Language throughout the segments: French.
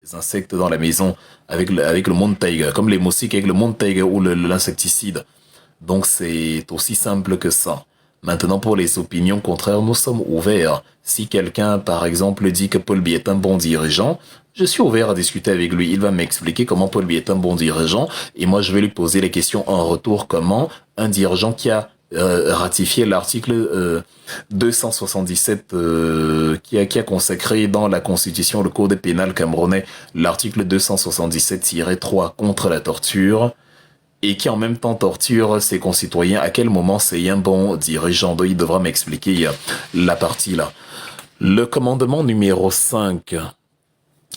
les insectes dans la maison avec le Monde Tiger, comme les moustiques avec le Monde Tiger ou l'insecticide. Donc c'est aussi simple que ça. Maintenant, pour les opinions contraires, nous sommes ouverts. Si quelqu'un, par exemple, dit que Paul Biya est un bon dirigeant, je suis ouvert à discuter avec lui. Il va m'expliquer comment Paul Biya est un bon dirigeant, et moi je vais lui poser les questions en retour. Comment un dirigeant qui a ratifié l'article 277 qui a consacré dans la Constitution, le Code pénal camerounais, l'article 277-3 contre la torture, et qui en même temps torture ses concitoyens, à quel moment c'est un bon dirigeant? Il devra m'expliquer la partie là. Le commandement numéro 5.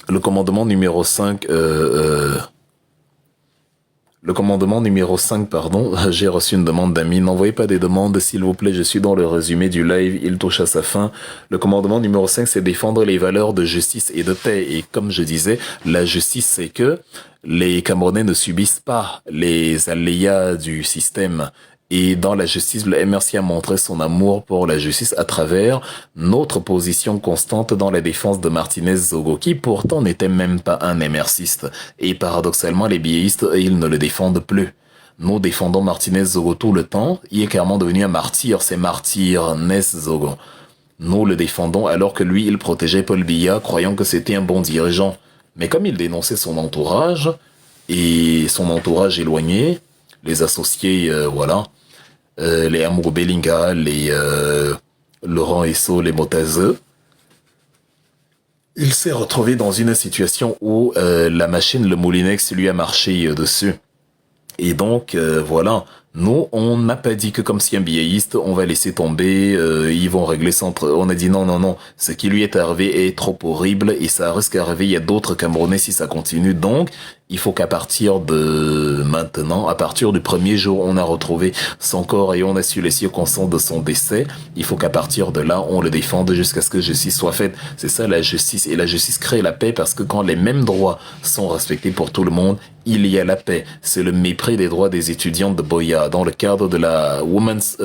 Le commandement numéro 5, le commandement numéro 5, pardon, j'ai reçu une demande d'amis. N'envoyez pas des demandes, s'il vous plaît, je suis dans le résumé du live, il touche à sa fin. Le commandement numéro 5, c'est défendre les valeurs de justice et de paix. Et comme je disais, la justice, c'est que les Camerounais ne subissent pas les aléas du système. Et dans la justice, le MRC a montré son amour pour la justice à travers notre position constante dans la défense de Martinez Zogo, qui pourtant n'était même pas un MRCiste. Et paradoxalement, les biéistes, eux, ils ne le défendent plus. Nous défendons Martinez Zogo tout le temps. Il est clairement devenu un martyr, c'est Martinez Zogo. Nous le défendons alors que lui, il protégeait Paul Biya, croyant que c'était un bon dirigeant. Mais comme il dénonçait son entourage, et son entourage éloigné, les associés, voilà, les Amour Bellinga, les Laurent Esso, les Motazeux, il s'est retrouvé dans une situation où la machine, le Moulinex, lui a marché dessus. Et donc, voilà, nous, on n'a pas dit que comme si un biéiste, on va laisser tomber, ils vont régler ça entre... On a dit non, non, non, ce qui lui est arrivé est trop horrible et ça risque d'arriver, il y a d'autres Camerounais si ça continue. Donc, il faut qu'à partir de maintenant, à partir du premier jour, on a retrouvé son corps et on a su les circonstances de son décès, il faut qu'à partir de là, on le défende jusqu'à ce que justice soit faite. C'est ça la justice. Et la justice crée la paix parce que quand les mêmes droits sont respectés pour tout le monde, il y a la paix. C'est le mépris des droits des étudiants de Boya dans le cadre de la Women's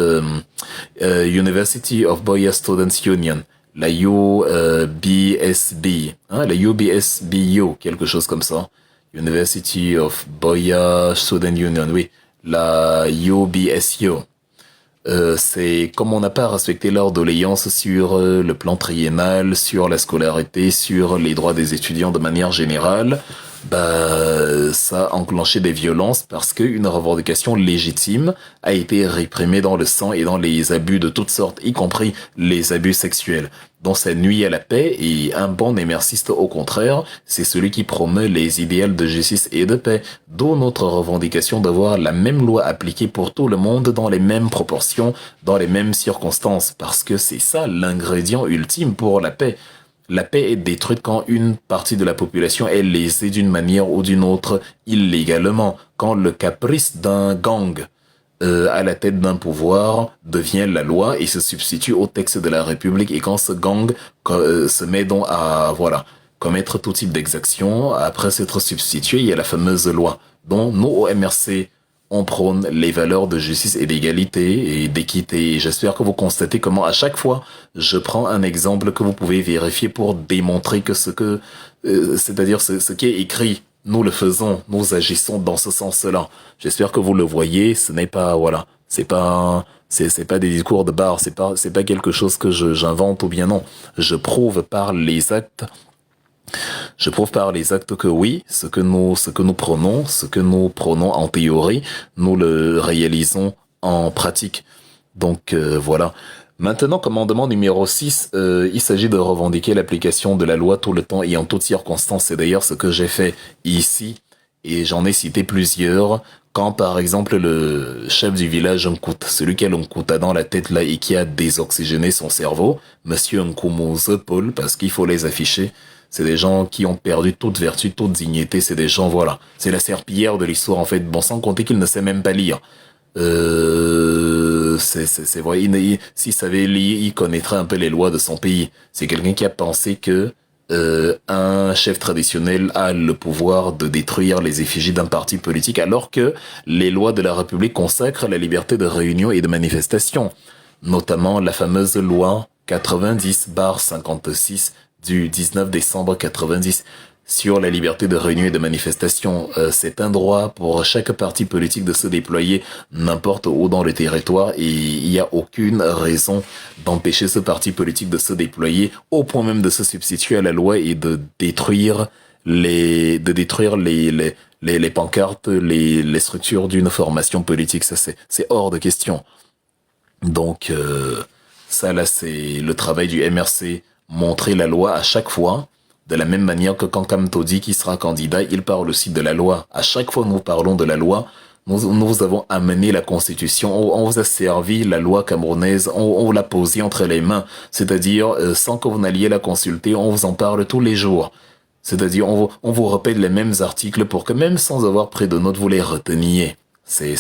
University of Boya Students Union, la UBSB, hein, la UBSBU, quelque chose comme ça. University of Boya Student Union, oui, la UBSU. C'est comme on n'a pas respecté leur doléance sur le plan triennal, sur la scolarité, sur les droits des étudiants de manière générale, bah ça a enclenché des violences parce qu'une revendication légitime a été réprimée dans le sang et dans les abus de toutes sortes, y compris les abus sexuels. Donc ça nuit à la paix et un bon émerciste au contraire, c'est celui qui promeut les idéaux de justice et de paix. D'où notre revendication d'avoir la même loi appliquée pour tout le monde dans les mêmes proportions, dans les mêmes circonstances, parce que c'est ça l'ingrédient ultime pour la paix. La paix est détruite quand une partie de la population est lésée d'une manière ou d'une autre illégalement, quand le caprice d'un gang à la tête d'un pouvoir devient la loi et se substitue au texte de la République, et quand ce gang se met donc à voilà commettre tout type d'exaction, après s'être substitué, il y a la fameuse loi. Donc nous au MRC, on prône les valeurs de justice et d'égalité et d'équité. Et j'espère que vous constatez comment à chaque fois, je prends un exemple que vous pouvez vérifier pour démontrer que c'est-à-dire ce qui est écrit, nous le faisons, nous agissons dans ce sens-là. J'espère que vous le voyez, ce n'est pas, voilà, c'est pas des discours de bar, c'est pas quelque chose que j'invente ou bien non. Je prouve par les actes que oui, ce que nous prenons en théorie, nous le réalisons en pratique. Donc voilà. Maintenant, commandement numéro 6, il s'agit de revendiquer l'application de la loi tout le temps et en toutes circonstances. C'est d'ailleurs ce que j'ai fait ici et j'en ai cité plusieurs. Quand par exemple le chef du village Nkout, celui qui a l'Nkouta dans la tête là et qui a désoxygéné son cerveau, Monsieur Nkoumouze Paul, parce qu'il faut les afficher. C'est des gens qui ont perdu toute vertu, toute dignité. C'est des gens, voilà. C'est la serpillière de l'histoire, en fait. Bon, sans compter qu'il ne sait même pas lire. C'est vrai. S'il savait lire, il connaîtrait un peu les lois de son pays. C'est quelqu'un qui a pensé que un chef traditionnel a le pouvoir de détruire les effigies d'un parti politique, alors que les lois de la République consacrent la liberté de réunion et de manifestation. Notamment la fameuse loi 90/56 du 19 décembre 90. sur la liberté de réunion et de manifestation. C'est un droit pour chaque parti politique de se déployer n'importe où dans le territoire et il n'y a aucune raison d'empêcher ce parti politique de se déployer au point même de se substituer à la loi et de détruire les pancartes, les structures d'une formation politique. Ça, c'est hors de question. Donc, ça, là, c'est le travail du MRC. Montrer la loi à chaque fois, de la même manière que quand Kamto dit qu'il sera candidat, il parle aussi de la loi. À chaque fois, nous parlons de la loi. Nous avons amené la Constitution, on vous a servi la loi camerounaise, on vous l'a posée entre les mains. C'est-à-dire, sans que vous n'alliez la consulter, on vous en parle tous les jours. C'est-à-dire, on vous répète les mêmes articles pour que même sans avoir pris de notes, vous les reteniez. C'est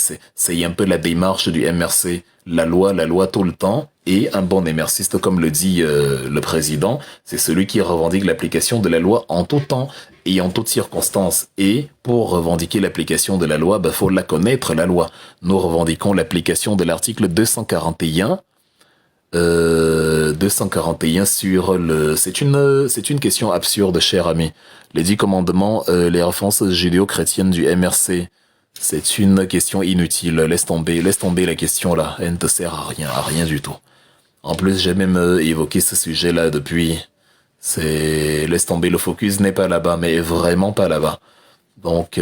un peu la démarche du MRC. La loi tout le temps. Et un bon MRCiste, comme le dit le président, c'est celui qui revendique l'application de la loi en tout temps et en toutes circonstances. Et pour revendiquer l'application de la loi, faut la connaître, la loi. Nous revendiquons l'application de l'article 241. 241 sur le... C'est une question absurde, cher ami. Les 10 commandements, les références judéo-chrétiennes du MRC. C'est une question inutile. Laisse tomber la question là. Elle ne te sert à rien du tout. En plus, j'ai même évoqué ce sujet-là depuis. Laisse tomber, le focus n'est pas là-bas, mais vraiment pas là-bas. Donc,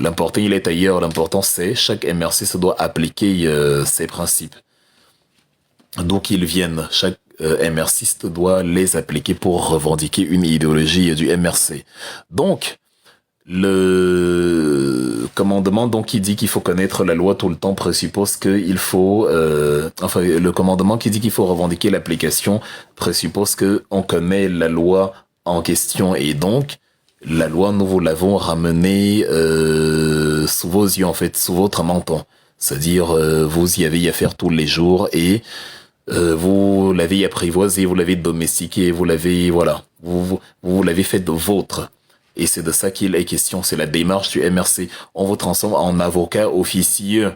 l'important, il est ailleurs. L'important, c'est chaque MRC se doit appliquer ses principes. D'où qu'ils viennent, chaque MRCiste doit les appliquer pour revendiquer une idéologie du MRC. Donc, le commandement donc qui dit qu'il faut connaître la loi tout le temps présuppose qu'il faut le commandement qui dit qu'il faut revendiquer l'application présuppose que on connaît la loi en question et donc la loi nous vous l'avons ramenée sous vos yeux en fait, sous votre menton. C'est-à-dire vous y avez à faire tous les jours et vous l'avez apprivoisé, vous l'avez domestiqué, vous l'avez vous l'avez fait de vôtre. Et c'est de ça qu'il est question, c'est la démarche du MRC. On vous transforme en avocat officieux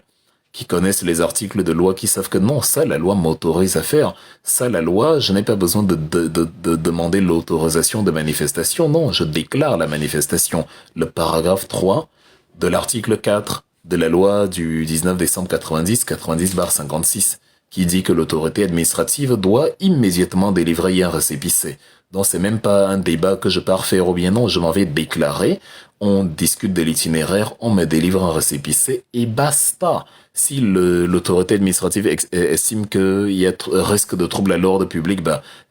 qui connaissent les articles de loi, qui savent que non, ça, la loi m'autorise à faire. Ça, la loi, je n'ai pas besoin de demander l'autorisation de manifestation. Non, je déclare la manifestation. Le paragraphe 3 de l'article 4 de la loi du 19 décembre 90/56, qui dit que l'autorité administrative doit immédiatement délivrer un récépissé. Donc c'est même pas un débat que je pars faire ou bien non, je m'en vais déclarer, on discute de l'itinéraire, on me délivre un récépissé et basta. Si l'autorité administrative estime qu'il y a risque de trouble à l'ordre public,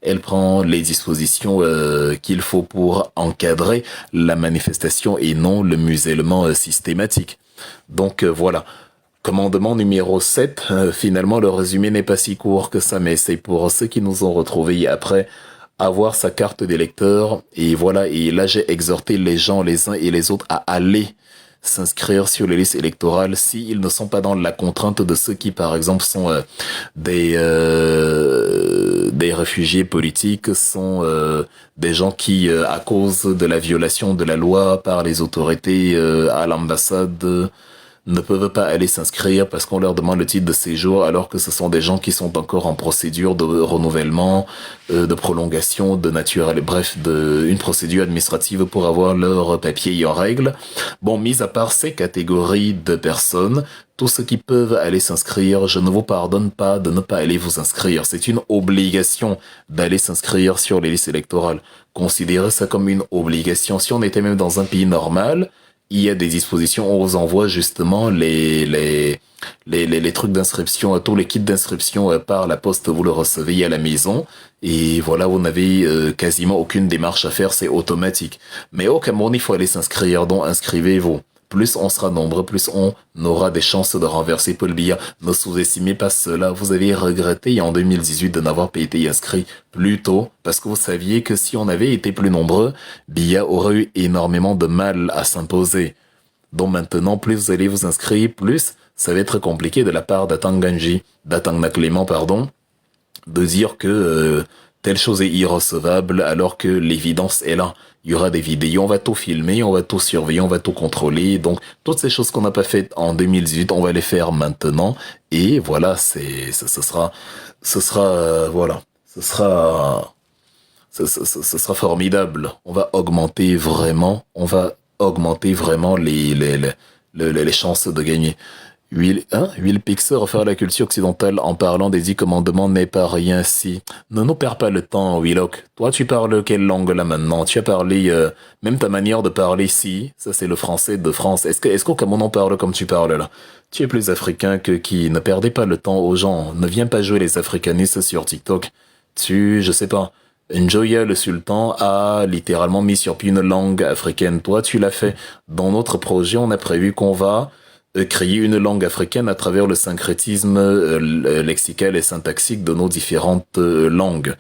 elle prend les dispositions qu'il faut pour encadrer la manifestation et non le musellement systématique. Donc voilà. Commandement numéro 7, finalement le résumé n'est pas si court que ça, mais c'est pour ceux qui nous ont retrouvés après avoir sa carte d'électeur. Et voilà, et là j'ai exhorté les gens, les uns et les autres, à aller s'inscrire sur les listes électorales s'ils ne sont pas dans la contrainte de ceux qui, par exemple, sont des réfugiés politiques, sont des gens qui, à cause de la violation de la loi par les autorités à l'ambassade, ne peuvent pas aller s'inscrire parce qu'on leur demande le titre de séjour alors que ce sont des gens qui sont encore en procédure de renouvellement, de prolongation, de nature, bref, une procédure administrative pour avoir leurs papiers en règle. Bon, mis à part ces catégories de personnes, tous ceux qui peuvent aller s'inscrire, je ne vous pardonne pas de ne pas aller vous inscrire. C'est une obligation d'aller s'inscrire sur les listes électorales. Considérez ça comme une obligation. Si on était même dans un pays normal, il y a des dispositions, on vous envoie justement les trucs d'inscription, tous les kits d'inscription par la poste, vous le recevez à la maison. Et voilà, vous n'avez quasiment aucune démarche à faire, c'est automatique. Mais au Cameroun, il faut aller s'inscrire, donc inscrivez-vous. Plus on sera nombreux, plus on aura des chances de renverser Paul Biya. Ne sous-estimez pas cela. Vous avez regretté en 2018 de n'avoir pas été inscrit plus tôt, parce que vous saviez que si on avait été plus nombreux, Biya aurait eu énormément de mal à s'imposer. Donc maintenant, plus vous allez vous inscrire, plus ça va être compliqué de la part d'Atangna Clément, de dire que telle chose est irrecevable alors que l'évidence est là. Il y aura des vidéos, on va tout filmer, on va tout surveiller, on va tout contrôler. Donc, toutes ces choses qu'on n'a pas faites en 2018, on va les faire maintenant. Et voilà, ce sera ce sera formidable. On va augmenter vraiment les chances de gagner. Will Pixel refaire la culture occidentale en parlant des 10 commandements n'est pas rien si. Ne nous perds pas le temps, Willock. Toi, tu parles quelle langue là maintenant? Tu as parlé, même ta manière de parler si, ça c'est le français de France. Est-ce qu'au Cameroun on parle comme tu parles là? Tu es plus africain que qui? Ne perdez pas le temps aux gens. Ne viens pas jouer les africanistes sur TikTok. Je sais pas. Njoya le sultan a littéralement mis sur pied une langue africaine. Toi, tu l'as fait. Dans notre projet, on a prévu qu'on va créer une langue africaine à travers le syncrétisme lexical et syntaxique de nos différentes langues.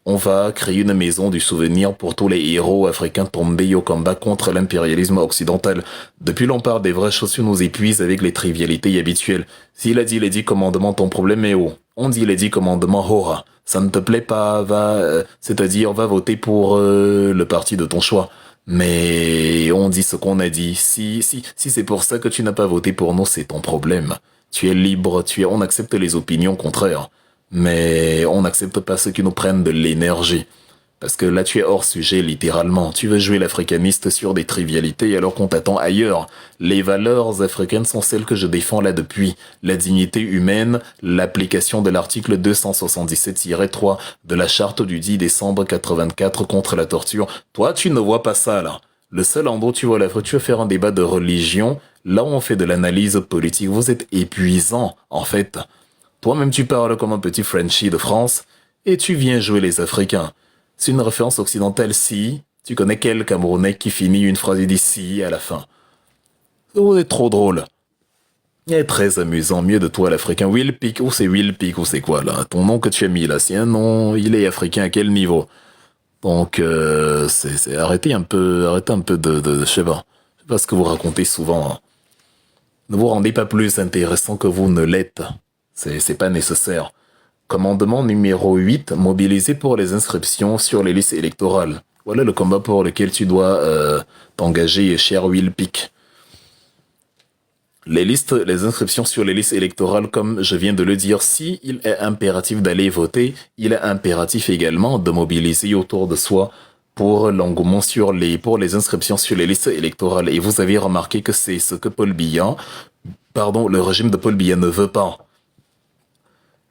On va créer une maison du souvenir pour tous les héros africains tombés au combat contre l'impérialisme occidental. Depuis l'on parle des vraies choses, tu nous épuises avec les trivialités habituelles. S'il a dit les 10 commandements, ton problème est où? On dit les 10 commandements, hora. Ça ne te plaît pas, c'est-à-dire va voter pour le parti de ton choix. Mais on dit ce qu'on a dit. Si c'est pour ça que tu n'as pas voté pour nous, c'est ton problème. Tu es libre, on accepte les opinions contraires. Mais on n'accepte pas ceux qui nous prennent de l'énergie. Parce que là, tu es hors sujet, littéralement. Tu veux jouer l'africaniste sur des trivialités alors qu'on t'attend ailleurs. Les valeurs africaines sont celles que je défends là depuis. La dignité humaine, l'application de l'article 277-3 de la charte du 10 décembre 84 contre la torture. Toi, tu ne vois pas ça, là. Le seul endroit où tu vois l'Afrique, tu veux faire un débat de religion. Là où on fait de l'analyse politique, vous êtes épuisant, en fait. Toi-même, tu parles comme un petit Frenchie de France et tu viens jouer les Africains. C'est une référence occidentale si. Tu connais quel Camerounais qui finit une phrase et dit si à la fin? Vous êtes trop drôle. Il est très amusant, mieux de toi l'Africain. Will Pick, ou c'est Will Pick, ou c'est quoi là? Ton nom que tu as mis là, c'est un nom, il est africain à quel niveau? Donc, arrêtez un peu je sais pas. Je sais pas ce que vous racontez souvent. Hein. Ne vous rendez pas plus intéressant que vous ne l'êtes. C'est pas nécessaire. Commandement numéro 8, mobiliser pour les inscriptions sur les listes électorales. Voilà le combat pour lequel tu dois t'engager, cher Will Pick. Les inscriptions sur les listes électorales, comme je viens de le dire, si il est impératif d'aller voter, il est impératif également de mobiliser autour de soi pour l'engouement pour les inscriptions sur les listes électorales. Et vous avez remarqué que c'est ce que le régime de Paul Biya ne veut pas.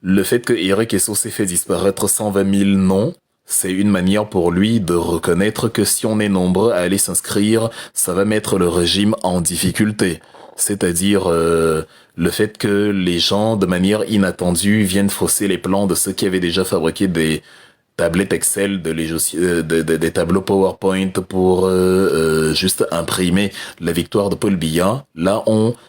Le fait que Eric Esso s'est fait disparaître 120 000 noms, c'est une manière pour lui de reconnaître que si on est nombreux à aller s'inscrire, ça va mettre le régime en difficulté. C'est-à-dire le fait que les gens, de manière inattendue, viennent fausser les plans de ceux qui avaient déjà fabriqué des tablettes Excel, des tableaux PowerPoint pour juste imprimer la victoire de Paul Biya. Là,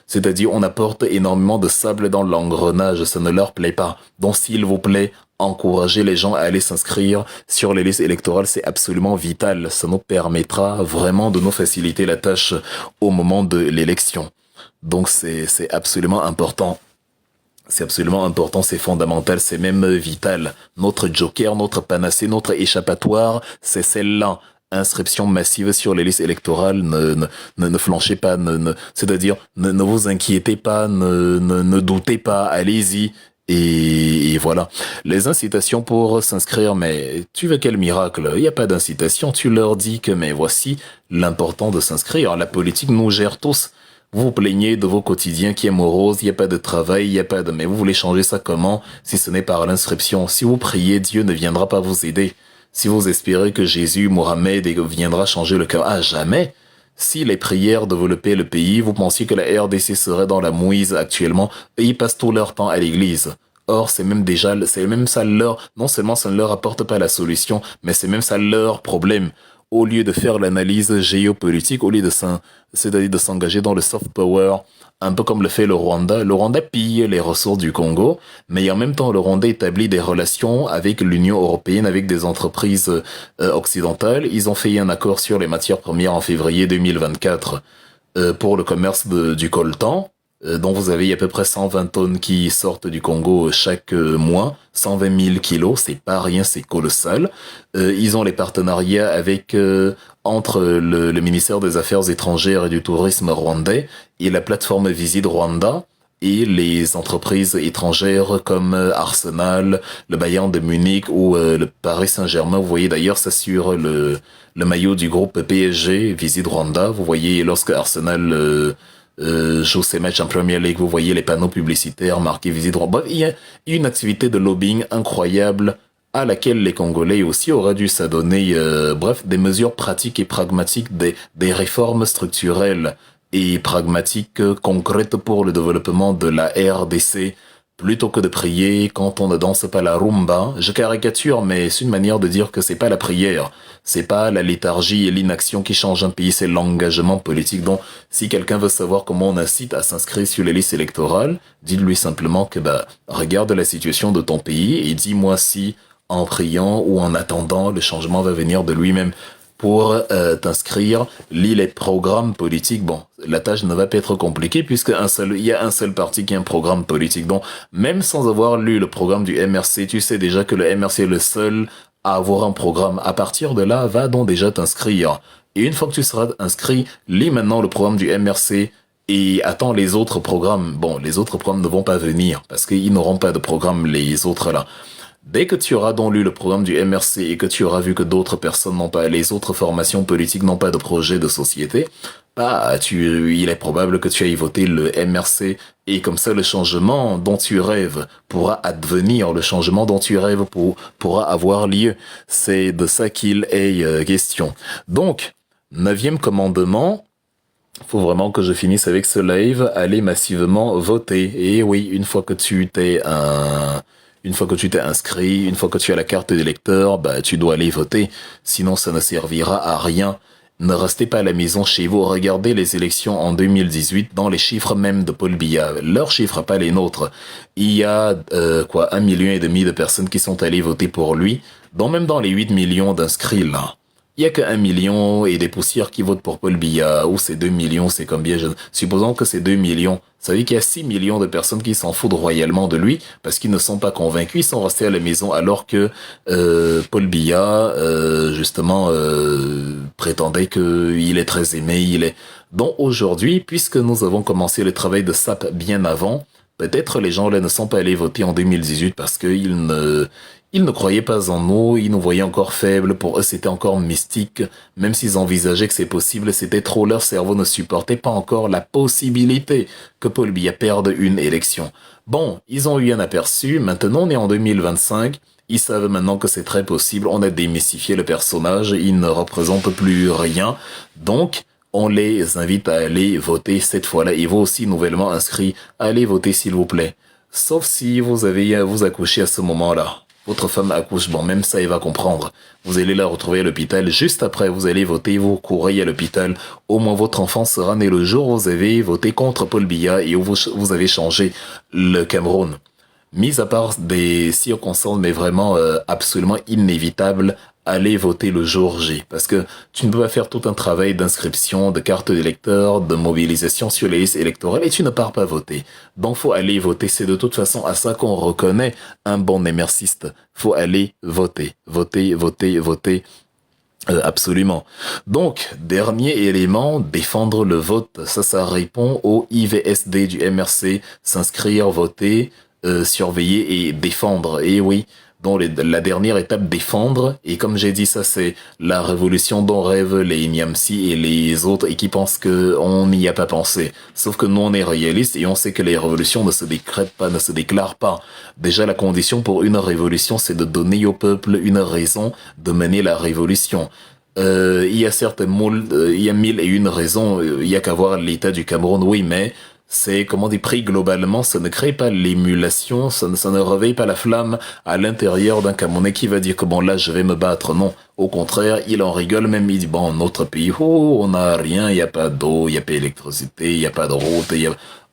c'est-à-dire on apporte énormément de sable dans l'engrenage, ça ne leur plaît pas. Donc s'il vous plaît, encouragez les gens à aller s'inscrire sur les listes électorales, c'est absolument vital. Ça nous permettra vraiment de nous faciliter la tâche au moment de l'élection. Donc c'est absolument important. C'est absolument important, c'est fondamental, c'est même vital. Notre joker, notre panacée, notre échappatoire, c'est celle-là. Inscription massive sur les listes électorales, ne flanchez pas, c'est-à-dire ne vous inquiétez pas, ne doutez pas, allez-y. Et voilà. Les incitations pour s'inscrire, mais tu veux quel miracle? Il n'y a pas d'incitation, tu leur dis que mais voici l'important de s'inscrire. La politique nous gère tous. Vous vous plaignez de vos quotidiens qui est morose, il n'y a pas de travail, il n'y a pas de... Mais vous voulez changer ça comment? Si ce n'est par l'inscription. Si vous priez, Dieu ne viendra pas vous aider. Si vous espérez que Jésus, Mohamed viendra changer le cœur, jamais. Si les prières développaient le pays, vous pensiez que la RDC serait dans la mouise actuellement, et ils passent tout leur temps à l'église. Or, c'est même ça non seulement ça ne leur apporte pas la solution, mais c'est même ça leur problème. Au lieu de faire l'analyse géopolitique, au lieu c'est-à-dire de s'engager dans le soft power, un peu comme le fait le Rwanda pille les ressources du Congo, mais en même temps le Rwanda établit des relations avec l'Union européenne, avec des entreprises occidentales. Ils ont fait un accord sur les matières premières en février 2024 pour le commerce du coltan. dont vous avez à peu près 120 tonnes qui sortent du Congo chaque mois, 120 000 kilos, c'est pas rien, c'est colossal. Ils ont les partenariats avec entre le ministère des Affaires étrangères et du Tourisme rwandais et la plateforme Visite Rwanda. et les entreprises étrangères comme Arsenal, le Bayern de Munich ou le Paris Saint-Germain. Vous voyez d'ailleurs ça sur le maillot du groupe PSG, Visit Rwanda. Vous voyez lorsque Arsenal joue ses matchs en Premier League, vous voyez les panneaux publicitaires marqués Visit Rwanda. Bref, il y a une activité de lobbying incroyable à laquelle les Congolais aussi auraient dû s'adonner, bref, des mesures pratiques et pragmatiques, des réformes structurelles et pragmatiques concrètes pour le développement de la RDC, plutôt que de prier quand on ne danse pas la rumba. Je caricature, mais c'est une manière de dire que c'est pas la prière, c'est pas la léthargie et l'inaction qui changent un pays, c'est l'engagement politique. Donc, si quelqu'un veut savoir comment on incite à s'inscrire sur les listes électorales, dites-lui simplement que, regarde la situation de ton pays et dis-moi si, en priant ou en attendant, le changement va venir de lui-même. Pour t'inscrire, lis les programmes politiques. Bon, la tâche ne va pas être compliquée puisque il y a un seul parti qui a un programme politique. Donc, même sans avoir lu le programme du MRC, tu sais déjà que le MRC est le seul à avoir un programme. À partir de là, va donc déjà t'inscrire. Et une fois que tu seras inscrit, lis maintenant le programme du MRC et attends les autres programmes. Bon, les autres programmes ne vont pas venir parce qu'ils n'auront pas de programme, les autres là. Dès que tu auras donc lu le programme du MRC et que tu auras vu que d'autres personnes n'ont pas, les autres formations politiques n'ont pas de projet de société, il est probable que tu ailles voter le MRC et comme ça le changement dont tu rêves pourra advenir, le changement dont tu rêves pourra avoir lieu. C'est de ça qu'il est question. Donc, 9e commandement, faut vraiment que je finisse avec ce live, allez massivement voter. Et oui, une fois que tu t'es inscrit, une fois que tu as la carte d'électeur, tu dois aller voter. Sinon, ça ne servira à rien. Ne restez pas à la maison chez vous. Regardez les élections en 2018 dans les chiffres même de Paul Biya. Leurs chiffres, pas les nôtres. Il y a, 1,5 million de personnes qui sont allées voter pour lui. Donc même dans les 8 millions d'inscrits, là. Il y a que 1 million et des poussières qui votent pour Paul Biya. Ou c'est 2 millions, c'est combien? Supposons que c'est 2 millions. Ça veut dire qu'il y a 6 millions de personnes qui s'en foutent royalement de lui parce qu'ils ne sont pas convaincus. Ils sont restés à la maison alors que Paul Biya, justement, prétendait qu'il est très aimé. Donc aujourd'hui, puisque nous avons commencé le travail de SAP bien avant, peut-être les gens là ne sont pas allés voter en 2018 parce qu'ils ne croyaient pas en nous, ils nous voyaient encore faibles, pour eux c'était encore mystique, même s'ils envisageaient que c'est possible, c'était trop, leur cerveau ne supportait pas encore la possibilité que Paul Biya perde une élection. Bon, ils ont eu un aperçu, maintenant on est en 2025, ils savent maintenant que c'est très possible, on a démystifié le personnage, il ne représente plus rien, donc on les invite à aller voter cette fois-là, et vous aussi nouvellement inscrits, allez voter s'il vous plaît. Sauf si vous avez à vous accoucher à ce moment-là. Votre femme accouche, bon, même ça, il va comprendre. Vous allez la retrouver à l'hôpital. Juste après, vous allez voter, vous courez à l'hôpital. Au moins, votre enfant sera né le jour où vous avez voté contre Paul Biya et où vous avez changé le Cameroun. Mis à part des circonstances, mais vraiment absolument inévitables, allez voter le jour J. Parce que tu ne peux pas faire tout un travail d'inscription, de carte d'électeur, de mobilisation sur les listes électorales et tu ne pars pas voter. Donc faut aller voter. C'est de toute façon à ça qu'on reconnaît un bon émerciste. Faut aller voter. Voter. Absolument. Donc, dernier élément, défendre le vote. Ça répond au IVSD du MRC. S'inscrire, voter, surveiller et défendre. Et oui, donc la dernière étape, défendre. Et comme j'ai dit, ça c'est la révolution dont rêvent les Niamsi et les autres et qui pensent qu'on n'y a pas pensé. Sauf que nous on est réalistes et on sait que les révolutions ne se décrètent pas, ne se déclarent pas. Déjà la condition pour une révolution, c'est de donner au peuple une raison de mener la révolution. Il y a certes il y a 1001 raisons, il y a qu'à voir l'état du Cameroun, oui, mais c'est, comment dire, pris globalement, ça ne crée pas l'émulation, ça ne réveille pas la flamme à l'intérieur d'un Camerounais qui va dire que bon là je vais me battre. Non, au contraire, il en rigole, même il dit bon, notre pays, on n'a rien, il n'y a pas d'eau, il n'y a pas d'électricité, il n'y a pas de route,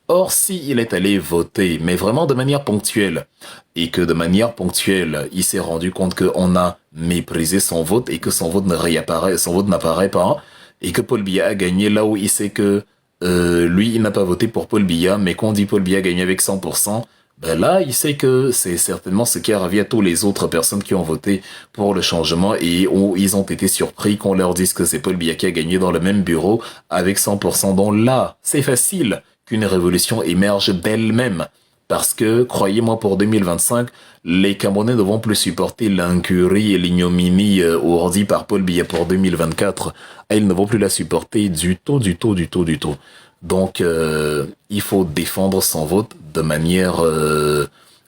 Or, si il est allé voter, mais vraiment de manière ponctuelle, et que de manière ponctuelle, il s'est rendu compte qu'on a méprisé son vote et que son vote n'apparaît pas, et que Paul Biya a gagné là où il sait que lui, il n'a pas voté pour Paul Biya, mais qu'on dit Paul Biya a gagné avec 100%, ben là, il sait que c'est certainement ce qui arrive à toutes les autres personnes qui ont voté pour le changement et où ils ont été surpris qu'on leur dise que c'est Paul Biya qui a gagné dans le même bureau avec 100%. Donc là, c'est facile. qu'une révolution émerge d'elle-même. Parce que, croyez-moi, pour 2025, les Camerounais ne vont plus supporter l'incurie et l'ignominie ourdie par Paul Biya pour 2024. Et ils ne vont plus la supporter du tout, du tout, du tout, du tout. Donc, il faut défendre son vote de manière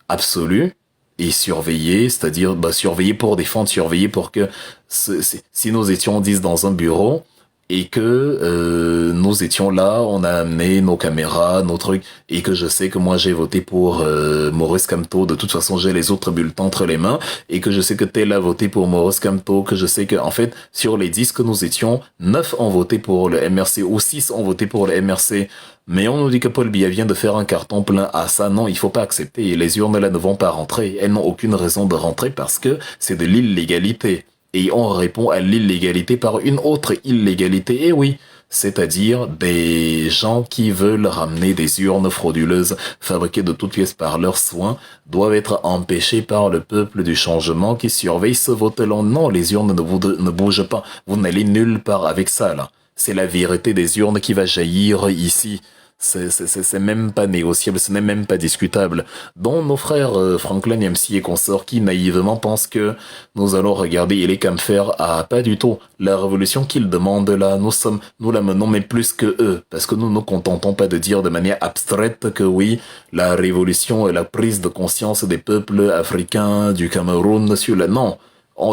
absolue et surveiller, c'est-à-dire surveiller pour défendre, surveiller pour que si nous étions 10 dans un bureau et que nous étions là, on a amené nos caméras, nos trucs, et que je sais que moi j'ai voté pour Maurice Kamto, de toute façon j'ai les autres bulletins entre les mains, et que je sais que tel a voté pour Maurice Kamto, que je sais que en fait sur les 10 que nous étions, 9 ont voté pour le MRC ou 6 ont voté pour le MRC. Mais on nous dit que Paul Biya vient de faire un carton plein. Ah ça non, il faut pas accepter. Les urnes là ne vont pas rentrer. Elles n'ont aucune raison de rentrer parce que c'est de l'illégalité. Et on répond à l'illégalité par une autre illégalité. Et oui, c'est-à-dire des gens qui veulent ramener des urnes frauduleuses fabriquées de toutes pièces par leurs soins doivent être empêchés par le peuple du changement qui surveille ce vote-là. Non, les urnes ne bougent pas. Vous n'allez nulle part avec ça, là. C'est la vérité des urnes qui va jaillir ici. C'est même pas négociable, ce n'est même pas discutable. Dont nos frères Franklin MC et consorts qui naïvement pensent que nous allons regarder et les faire. Ah, pas du tout. La révolution qu'ils demandent là, nous la menons mais plus que eux. Parce que nous ne nous contentons pas de dire de manière abstraite que oui, la révolution est la prise de conscience des peuples africains du Cameroun sur le... Non,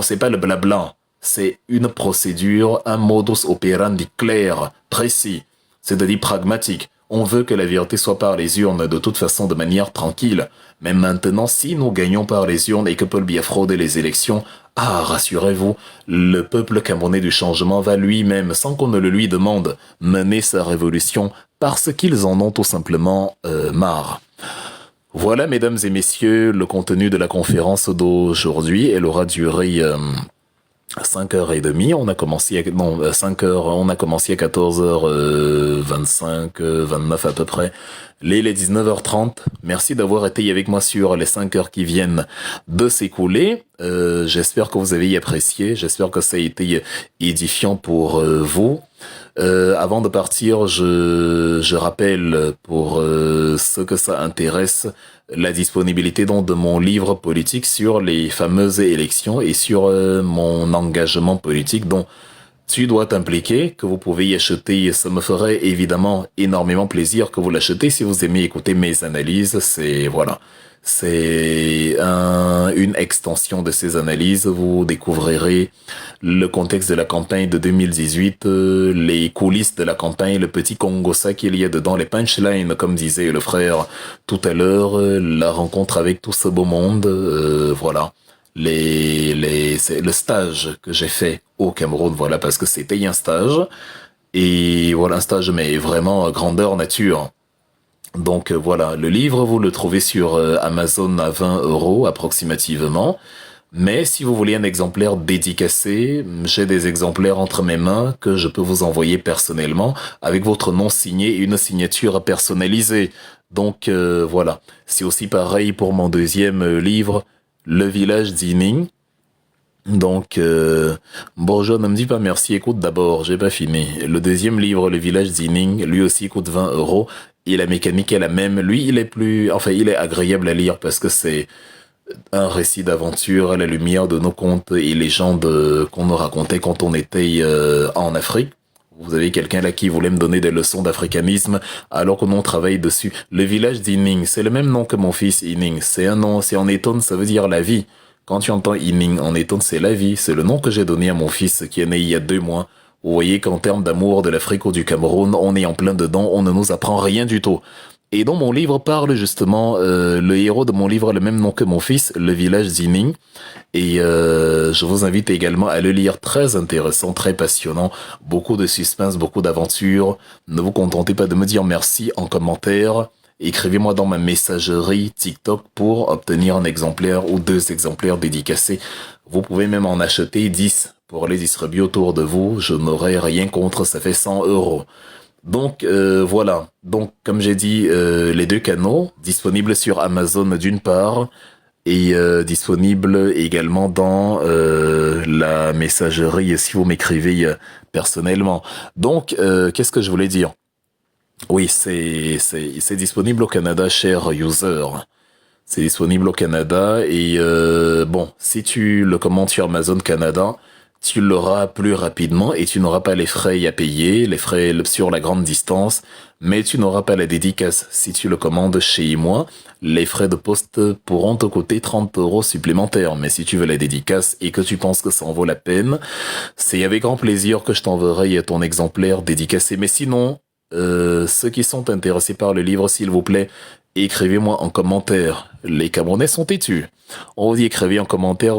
c'est pas le blabla. C'est une procédure, un modus operandi clair, précis, c'est-à-dire pragmatique. On veut que la vérité soit par les urnes, de toute façon de manière tranquille. Mais maintenant, si nous gagnons par les urnes et que Paul Biya fraude les élections, ah, rassurez-vous, le peuple camerounais du changement va lui-même, sans qu'on ne le lui demande, mener sa révolution parce qu'ils en ont tout simplement marre. Voilà, mesdames et messieurs, le contenu de la conférence d'aujourd'hui. Elle aura duré... 5h30, on a commencé à, 5h, on a commencé à 14h25, 29 à peu près. Les 19h30. Merci d'avoir été avec moi sur les 5 heures qui viennent de s'écouler. J'espère que vous avez apprécié. J'espère que ça a été édifiant pour vous. Avant de partir, je rappelle pour ceux que ça intéresse la disponibilité donc de mon livre politique sur les fameuses élections et sur mon engagement politique dont tu dois t'impliquer, que vous pouvez y acheter. Ça me ferait évidemment énormément plaisir que vous l'achetez si vous aimez écouter mes analyses. C'est voilà. C'est une extension de ces analyses. Vous découvrirez le contexte de la campagne de 2018, les coulisses de la campagne, le petit Congossa qu'il y a dedans, les punchlines, comme disait le frère tout à l'heure, la rencontre avec tout ce beau monde, voilà. C'est le stage que j'ai fait au Cameroun, voilà, parce que c'était un stage. Et voilà, un stage, mais vraiment grandeur nature. Donc voilà, le livre, vous le trouvez sur Amazon à 20 € approximativement. Mais si vous voulez un exemplaire dédicacé, j'ai des exemplaires entre mes mains que je peux vous envoyer personnellement avec votre nom signé et une signature personnalisée. Donc voilà, c'est aussi pareil pour mon deuxième livre, Le village d'Ining. Donc, Bourgeois ne me dit pas merci, écoute d'abord, j'ai pas fini. Le deuxième livre, Le village d'Ining, lui aussi coûte 20 € et la mécanique est la même. Lui, il est agréable à lire parce que c'est un récit d'aventure à la lumière de nos contes et légendes qu'on nous racontait quand on était en Afrique. Vous avez quelqu'un là qui voulait me donner des leçons d'africanisme alors que l'on travaille dessus. Le village d'Ining, c'est le même nom que mon fils Ining. C'est un nom, c'est en étonne, ça veut dire la vie. Quand tu entends Ining en étonne, c'est la vie. C'est le nom que j'ai donné à mon fils qui est né il y a 2 mois. Vous voyez qu'en termes d'amour de l'Afrique ou du Cameroun, on est en plein dedans, on ne nous apprend rien du tout. Et dans mon livre parle justement, le héros de mon livre a le même nom que mon fils, Le village d'Ining. Et je vous invite également à le lire, très intéressant, très passionnant, beaucoup de suspense, beaucoup d'aventures. Ne vous contentez pas de me dire merci en commentaire. Écrivez-moi dans ma messagerie TikTok pour obtenir un exemplaire ou 2 exemplaires dédicacés. Vous pouvez même en acheter 10 pour les distribuer autour de vous. Je n'aurai rien contre, ça fait 100 €. Donc voilà, donc comme j'ai dit, les 2 canaux disponibles sur Amazon d'une part et disponibles également dans la messagerie si vous m'écrivez personnellement. Donc qu'est-ce que je voulais dire? Oui, c'est disponible au Canada, cher user. C'est disponible au Canada et bon, si tu le commandes sur Amazon Canada, tu l'auras plus rapidement et tu n'auras pas les frais à payer, les frais sur la grande distance, mais tu n'auras pas la dédicace. Si tu le commandes chez moi, les frais de poste pourront te coûter 30 € supplémentaires. Mais si tu veux la dédicace et que tu penses que ça en vaut la peine, c'est avec grand plaisir que je t'enverrai ton exemplaire dédicacé. Mais sinon, ceux qui sont intéressés par le livre, s'il vous plaît, écrivez-moi en commentaire. Les Camerounais sont têtus. On vous dit écrivez en commentaire,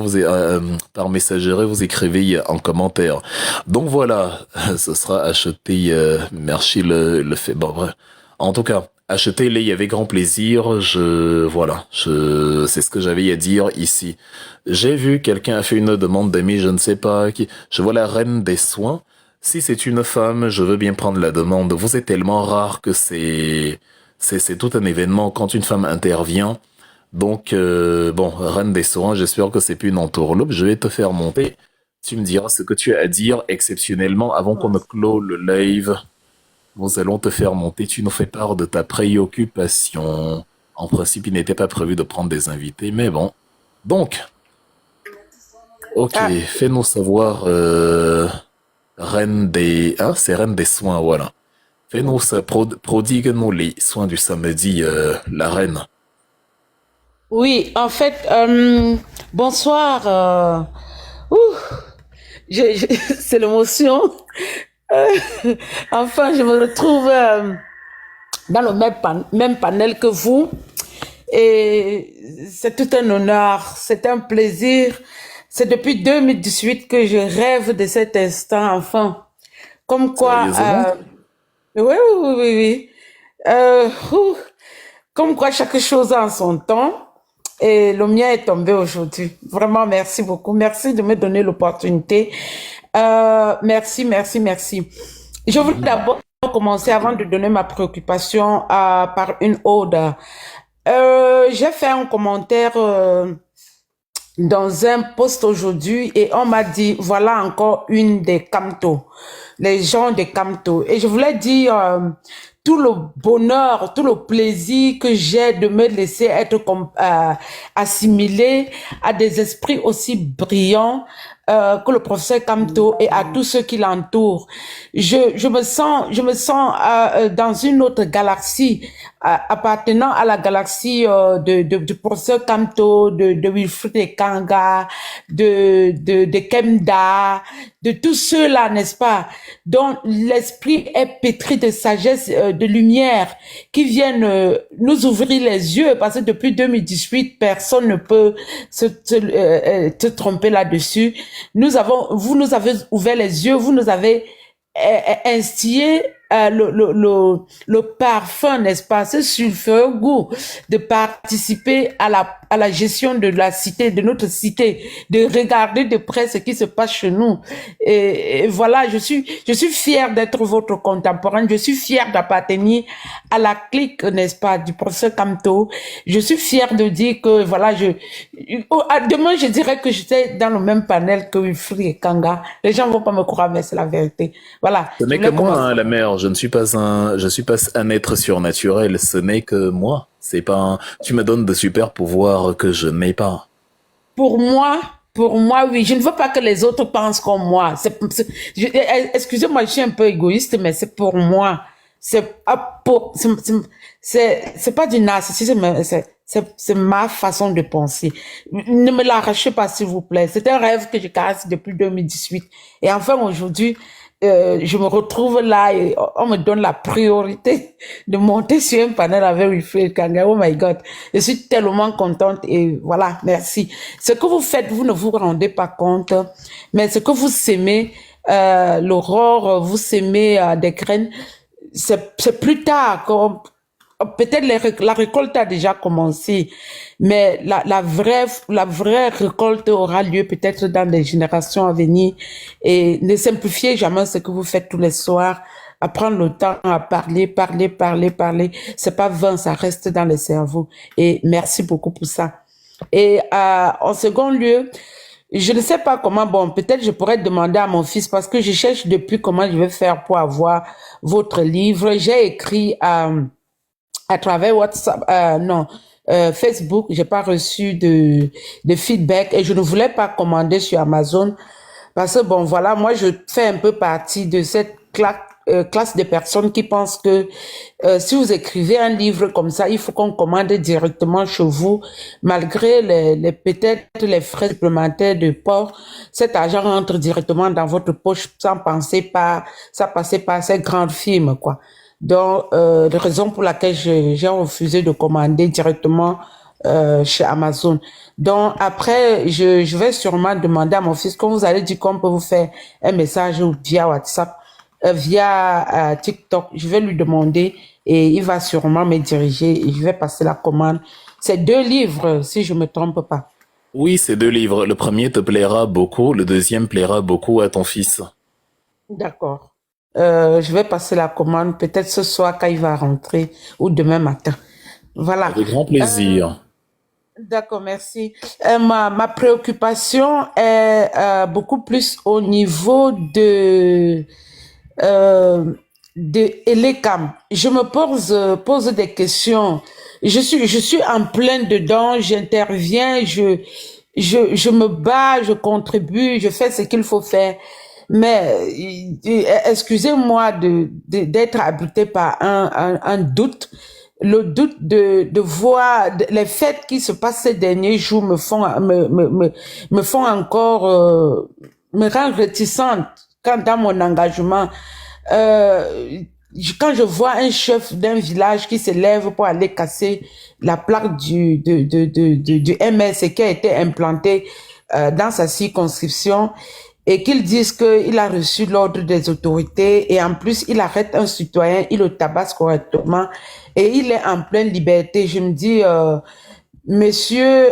par messagerie, vous écrivez en commentaire. Donc voilà, ce sera acheté. Merci le fait. Bon, bref. En tout cas, achetez-les avec grand plaisir. C'est ce que j'avais à dire ici. J'ai vu quelqu'un a fait une demande d'amis, je ne sais pas qui. Je vois la reine des soins. Si c'est une femme, je veux bien prendre la demande. Vous êtes tellement rare que c'est tout un événement quand une femme intervient. Donc, bon, reine des soins, j'espère que c'est plus une entourloupe. Je vais te faire monter. Tu me diras ce que tu as à dire exceptionnellement avant qu'on ne clôt le live. Nous allons te faire monter. Tu nous fais part de ta préoccupation. En principe, il n'était pas prévu de prendre des invités, mais bon. Donc, ok, Ah, fais-nous savoir, reine des... Ah, c'est reine des soins, voilà. Fais-nous ça, prodigue-nous les soins du samedi, la reine. oui, en fait, bonsoir. Ouh, c'est l'émotion. Euh, enfin, je me retrouve dans le même panel que vous. Et c'est tout un honneur, c'est un plaisir. C'est depuis 2018 que je rêve de cet instant, enfin. Comme quoi, Sérieusement? oui, oui, oui, oui, oui. Ouh, comme quoi chaque chose a son temps. Et le mien est tombé aujourd'hui. Vraiment, merci beaucoup. Merci de me donner l'opportunité. Merci, merci, merci. Je voulais d'abord commencer avant de donner ma préoccupation par une ode. J'ai fait un commentaire dans un post aujourd'hui et on m'a dit, voilà encore une des Camto, les gens des Camto. Et je voulais dire tout le bonheur, tout le plaisir que j'ai de me laisser être assimilé à des esprits aussi brillants que le professeur Camto et à tous ceux qui l'entourent. Je me sens dans une autre galaxie, appartenant à la galaxie du professeur Camto, de Wilfried Ekanga, de Kemda, de tous ceux-là, n'est-ce pas, dont l'esprit est pétri de sagesse, de lumière, qui viennent nous ouvrir les yeux, parce que depuis 2018, personne ne peut se tromper là-dessus. Vous nous avez ouvert les yeux, vous nous avez instillé le parfum, n'est-ce pas, ce sulfureux goût de participer à la gestion de la cité, de notre cité, de regarder de près ce qui se passe chez nous. Et voilà, je suis fière d'être votre contemporaine, je suis fière d'appartenir à la clique, n'est-ce pas, du professeur Camto. Je suis fière de dire que, voilà, demain, je dirais que j'étais dans le même panel que Wilfried et Kanga. Les gens vont pas me croire, mais c'est la vérité. Voilà, Ce je n'est que voulais moi, commencer. hein, la mère. Je suis pas un être surnaturel. Ce n'est que moi. C'est pas tu me donnes de super pouvoirs que je n'ai pas. Pour moi, oui, je ne veux pas que les autres pensent comme moi. Excusez-moi, je suis un peu égoïste, mais c'est pour moi. C'est pas c'est pas du narcissisme, mais c'est ma façon de penser. Ne me l'arrachez pas, s'il vous plaît. C'est un rêve que je caresse depuis 2018. Et enfin, aujourd'hui, je me retrouve là et on me donne la priorité de monter sur un panel avec Wilfried Kanga. Oh my God. Je suis tellement contente et voilà, merci. Ce que vous faites, vous ne vous rendez pas compte, mais ce que vous sémez, l'aurore, vous sémez des graines, c'est plus tard. Peut-être la récolte a déjà commencé, mais la vraie récolte aura lieu peut-être dans les générations à venir. Et ne simplifiez jamais ce que vous faites tous les soirs, à prendre le temps à parler, parler, parler, parler. C'est pas vain, ça reste dans le cerveau. Et merci beaucoup pour ça. Et en second lieu, Je ne sais pas comment, bon, peut-être je pourrais demander à mon fils parce que je cherche depuis comment je vais faire pour avoir votre livre. J'ai écrit à travers WhatsApp, non, Facebook, j'ai pas reçu de feedback et je ne voulais pas commander sur Amazon parce que bon, voilà, moi je fais un peu partie de cette classe de personnes qui pensent que si vous écrivez un livre comme ça, il faut qu'on commande directement chez vous, malgré peut-être les frais supplémentaires de port. Cet argent rentre directement dans votre poche sans penser pas, ça passer par ces grandes firmes, quoi. Donc, la raison pour laquelle j'ai refusé de commander directement chez Amazon. Donc, après, je vais sûrement demander à mon fils, comme vous allez dire qu'on peut vous faire un message via WhatsApp, via TikTok, je vais lui demander et il va sûrement me diriger et je vais passer la commande. C'est 2 livres, si je me trompe pas. Oui, ces 2 livres. Le premier te plaira beaucoup, le deuxième plaira beaucoup à ton fils. D'accord. Je vais passer la commande peut-être ce soir quand il va rentrer ou demain matin. Voilà. Avec grand Euh, plaisir. D'accord, merci. Ma préoccupation est beaucoup plus au niveau euh, de Elecam. Je me pose des questions. Je suis en plein dedans, j'interviens, je me bats, je contribue, je fais ce qu'il faut faire. Mais excusez-moi d'être habité par un doute. Le doute de voir les fêtes qui se passent ces derniers jours me font encore me rendre réticente quant à mon engagement. Euh, Quand je vois un chef d'un village qui se lève pour aller casser la plaque du MS qui a été implantée dans sa circonscription et qu'ils disent qu'il a reçu l'ordre des autorités et en plus il arrête un citoyen, il le tabasse correctement et il est en pleine liberté. Je me dis, monsieur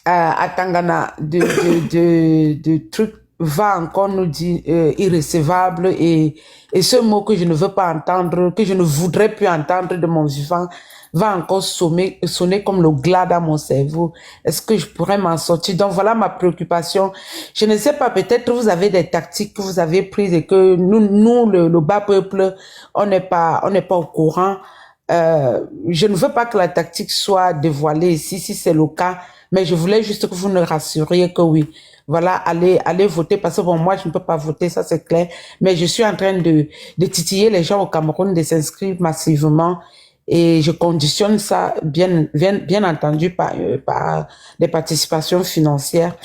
à Tangana de trucs va encore nous dire irrécevable et ce mot que je ne veux pas entendre, que je ne voudrais plus entendre de mon vivant, va encore sonner comme le glas dans mon cerveau. Est-ce que je pourrais m'en sortir? Donc voilà ma préoccupation. Je ne sais pas, peut-être vous avez des tactiques que vous avez prises et que nous le bas peuple, on n'est pas au courant. Je ne veux pas que la tactique soit dévoilée ici, si c'est le cas, mais je voulais juste que vous nous rassuriez que oui, voilà, allez voter parce que bon, moi, je ne peux pas voter, ça c'est clair, mais je suis en train de titiller les gens au Cameroun de s'inscrire massivement et je conditionne ça bien entendu par des participations financières.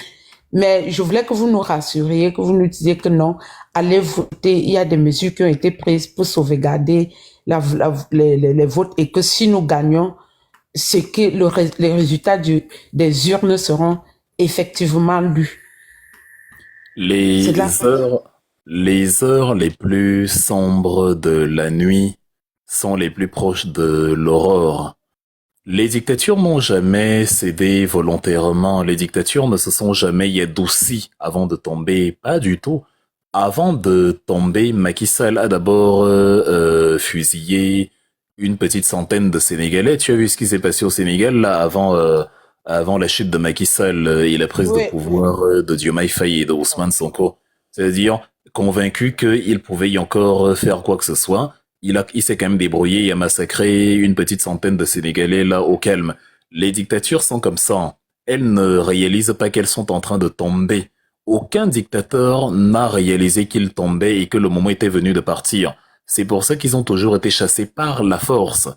Mais je voulais que vous nous rassuriez, que vous nous disiez que non, allez voter. Il y a des mesures qui ont été prises pour sauvegarder les votes et que si nous gagnons, c'est que les résultats des urnes seront effectivement lus. C'est de la Les heures, les heures les plus sombres de la nuit sont les plus proches de l'aurore. Les dictatures n'ont jamais cédé volontairement. Les dictatures ne se sont jamais adoucies avant de tomber. Pas du tout. Avant de tomber, Macky Sall a d'abord fusillé une petite centaine de Sénégalais. Tu as vu ce qui s'est passé au Sénégal là avant la chute de Macky Sall et la prise de Oui, pouvoir de Diomaye Faye et de Ousmane Sonko. C'est-à-dire convaincu qu'il pouvait y encore faire quoi que ce soit. Il s'est quand même débrouillé et a massacré une petite centaine de Sénégalais là au calme. Les dictatures sont comme ça. Elles ne réalisent pas qu'elles sont en train de tomber. Aucun dictateur n'a réalisé qu'il tombait et que le moment était venu de partir. C'est pour ça qu'ils ont toujours été chassés par la force.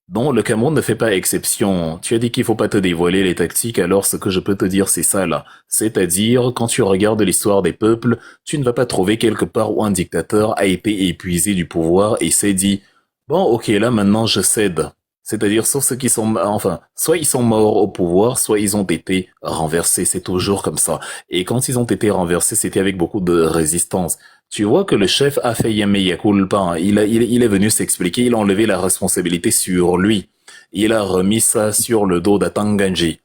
Donc le Cameroun ne fait pas exception. Tu as dit qu'il faut pas te dévoiler les tactiques, alors ce que je peux te dire c'est ça là. C'est-à-dire, quand tu regardes l'histoire des peuples, tu ne vas pas trouver quelque part où un dictateur a été épuisé du pouvoir et s'est dit, bon ok là maintenant je cède. C'est-à-dire, sauf ceux qui sont, enfin, soit ils sont morts au pouvoir, soit ils ont été renversés. C'est toujours comme ça. Et quand ils ont été renversés, c'était avec beaucoup de résistance. Tu vois que le chef a fait Yamea culpa. Hein. Il est venu s'expliquer. Il a enlevé la responsabilité sur lui. Il a remis ça sur le dos d'Atanganji.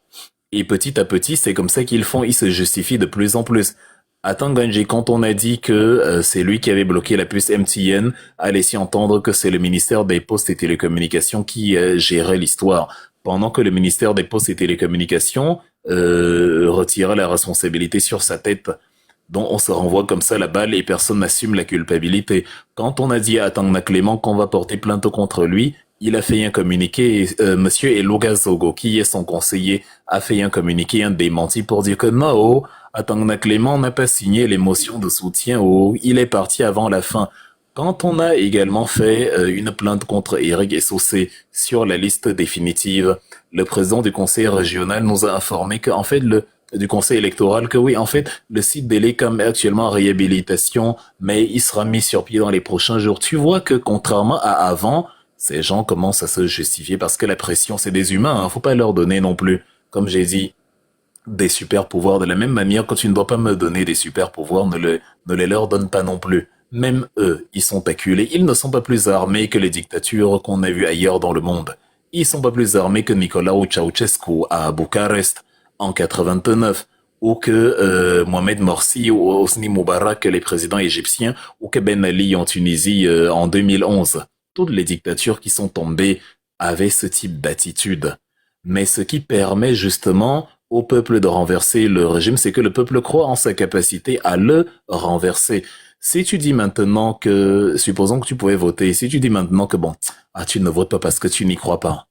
Et petit à petit, c'est comme ça qu'ils font. Ils se justifient de plus en plus. Atanganji, quand on a dit que c'est lui qui avait bloqué la puce MTN, a laissé entendre que c'est le ministère des Postes et Télécommunications qui gérait l'histoire. Pendant que le ministère des Postes et Télécommunications retirer la responsabilité sur sa tête, dont on se renvoie comme ça la balle et personne n'assume la culpabilité. Quand on a dit à Tangna Clément qu'on va porter plainte contre lui, il a fait un communiqué, monsieur Eloga Zogo, qui est son conseiller, a fait un communiqué, un démenti pour dire que non, Atangna Clément n'a pas signé les motions de soutien, il est parti avant la fin. Quand on a également fait une plainte contre Eric Essoussé sur la liste définitive, le président du conseil régional nous a informé qu'en fait du conseil électoral que oui, en fait, le site d'Elecam est actuellement en réhabilitation, mais il sera mis sur pied dans les prochains jours. Tu vois que contrairement à avant, ces gens commencent à se justifier parce que la pression, c'est des humains, hein, faut pas leur donner non plus, comme j'ai dit, des super pouvoirs. De la même manière, quand tu ne dois pas me donner des super pouvoirs, ne les leur donne pas non plus. Même eux, ils sont acculés. Ils ne sont pas plus armés que les dictatures qu'on a vues ailleurs dans le monde. Ils sont pas plus armés que Nicolae Ceausescu à Bucarest en 89, ou que Mohamed Morsi ou Hosni Moubarak, les présidents égyptiens, ou que Ben Ali en Tunisie en 2011. Toutes les dictatures qui sont tombées avaient ce type d'attitude. Mais ce qui permet justement au peuple de renverser le régime, c'est que le peuple croit en sa capacité à le renverser. Si tu dis maintenant que, supposons que tu pouvais voter, si tu dis maintenant que bon, tu ne votes pas parce que tu n'y crois pas,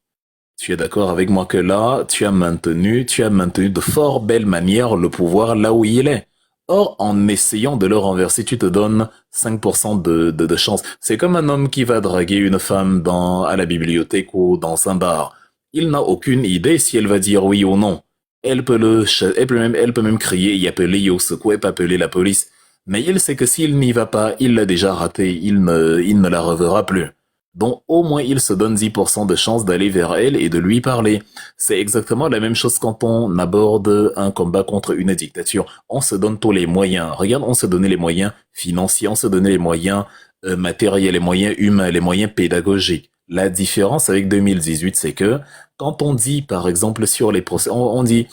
tu es d'accord avec moi que là, tu as maintenu de fort belle manière le pouvoir là où il est. Or, en essayant de le renverser, tu te donnes 5% de chance. C'est comme un homme qui va draguer une femme à la bibliothèque ou dans un bar. Il n'a aucune idée si elle va dire oui ou non. Elle peut même crier et appeler Yosuko et appeler la police. Mais il sait que s'il n'y va pas, il l'a déjà raté, il ne la reverra plus. Donc au moins il se donne 10% de chance d'aller vers elle et de lui parler. C'est exactement la même chose quand on aborde un combat contre une dictature. On se donne tous les moyens. Regarde, on se donnait les moyens financiers, on se donnait les moyens matériels, les moyens humains, les moyens pédagogiques. La différence avec 2018, c'est que quand on dit, par exemple, sur les procès, on dit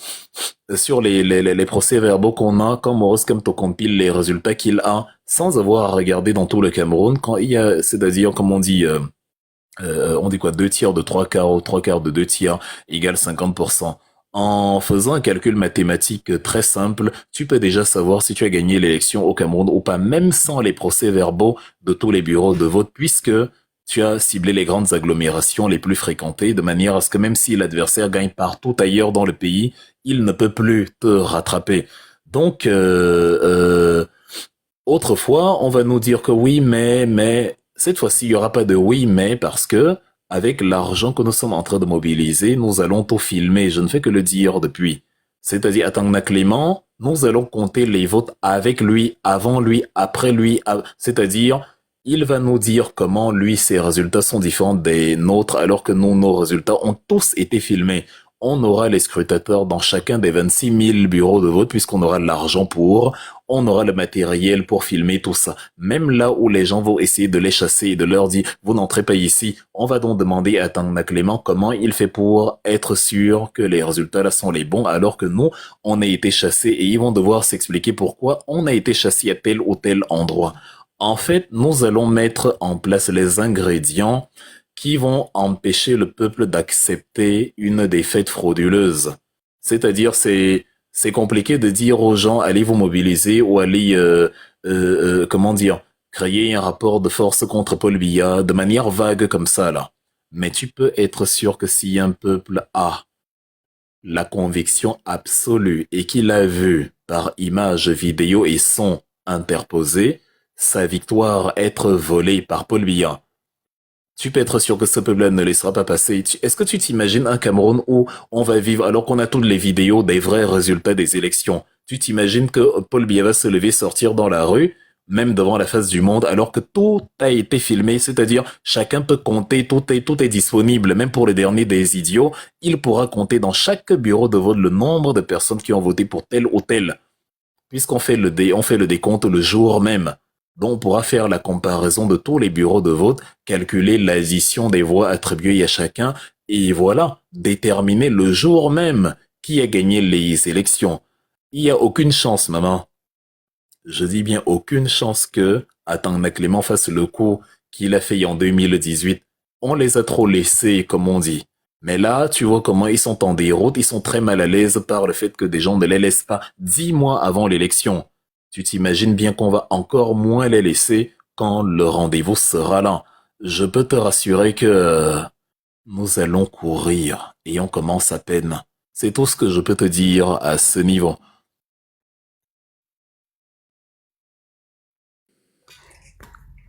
sur les procès-verbaux qu'on a, quand Maurice Kamto compile les résultats qu'il a, sans avoir à regarder dans tout le Cameroun, quand il y a, c'est-à-dire, comme on dit quoi, 2 tiers de 3 quarts ou 3 quarts de 2 tiers égale 50%. En faisant un calcul mathématique très simple, tu peux déjà savoir si tu as gagné l'élection au Cameroun ou pas, même sans les procès-verbaux de tous les bureaux de vote, puisque tu as ciblé les grandes agglomérations les plus fréquentées, de manière à ce que même si l'adversaire gagne partout ailleurs dans le pays, il ne peut plus te rattraper. Donc, autrefois, on va nous dire que oui, mais, cette fois-ci, il n'y aura pas de oui, mais, parce que, avec l'argent que nous sommes en train de mobiliser, nous allons tout filmer. Je ne fais que le dire depuis. C'est-à-dire, à Tangna Clément, nous allons compter les votes avec lui, avant lui, après lui, c'est-à-dire, il va nous dire comment lui, ses résultats sont différents des nôtres, alors que nous, nos résultats ont tous été filmés. On aura les scrutateurs dans chacun des 26 000 bureaux de vote, puisqu'on aura l'argent on aura le matériel pour filmer tout ça. Même là où les gens vont essayer de les chasser et de leur dire, vous n'entrez pas ici, on va donc demander à Tangna Clément comment il fait pour être sûr que les résultats là sont les bons, alors que nous, on a été chassés et ils vont devoir s'expliquer pourquoi on a été chassé à tel ou tel endroit. En fait, nous allons mettre en place les ingrédients qui vont empêcher le peuple d'accepter une défaite frauduleuse. C'est-à-dire, c'est compliqué de dire aux gens, allez vous mobiliser ou allez, comment dire, créer un rapport de force contre Paul Biya de manière vague comme ça, là. Mais tu peux être sûr que si un peuple a la conviction absolue et qu'il a vu par images, vidéos et sons interposés sa victoire être volée par Paul Biya, tu peux être sûr que ce peuple ne laissera pas passer. Est-ce que tu t'imagines un Cameroun où on va vivre, alors qu'on a toutes les vidéos des vrais résultats des élections, tu t'imagines que Paul Biya va se lever, sortir dans la rue, même devant la face du monde, alors que tout a été filmé, c'est-à-dire chacun peut compter, tout est disponible, même pour les derniers des idiots, il pourra compter dans chaque bureau de vote le nombre de personnes qui ont voté pour tel ou tel, puisqu'on fait on fait le décompte le jour même. Donc on pourra faire la comparaison de tous les bureaux de vote, calculer l'addition des voix attribuées à chacun, et voilà, déterminer le jour même qui a gagné les élections. Il n'y a aucune chance, maman. Je dis bien aucune chance que Atangna Clément fasse le coup qu'il a fait en 2018. On les a trop laissés, comme on dit. Mais là, tu vois comment ils sont en déroute, ils sont très mal à l'aise par le fait que des gens ne les laissent pas 10 mois avant l'élection. Tu t'imagines bien qu'on va encore moins les laisser quand le rendez-vous sera là. Je peux te rassurer que nous allons courir et on commence à peine. C'est tout ce que je peux te dire à ce niveau.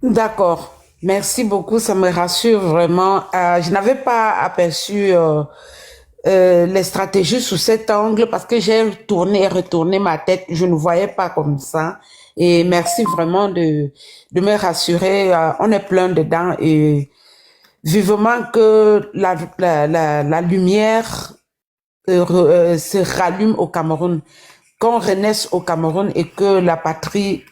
D'accord. Merci beaucoup, ça me rassure vraiment. Je n'avais pas aperçu les stratégies sous cet angle parce que j'ai tourné et retourné ma tête. Je ne voyais pas comme ça. Et merci vraiment de me rassurer. On est plein dedans et vivement que la lumière se rallume au Cameroun, qu'on renaisse au Cameroun et que la patrie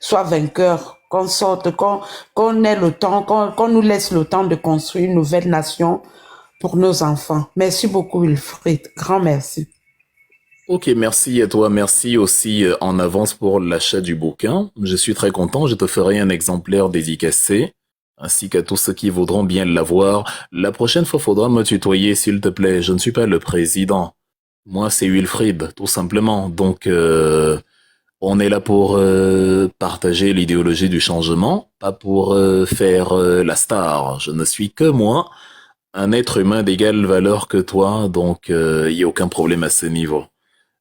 soit vainqueur, qu'on sorte, qu'on ait le temps, qu'on nous laisse le temps de construire une nouvelle nation pour nos enfants. Merci beaucoup, Wilfried. Grand merci. Ok, merci à toi. Merci aussi en avance pour l'achat du bouquin. Je suis très content. Je te ferai un exemplaire dédicacé, ainsi qu'à tous ceux qui voudront bien l'avoir. La prochaine fois, faudra me tutoyer, s'il te plaît. Je ne suis pas le président. Moi, c'est Wilfried, tout simplement. Donc, on est là pour partager l'idéologie du changement, pas pour faire la star. Je ne suis que moi, un être humain d'égale valeur que toi, donc il n'y a aucun problème à ce niveau.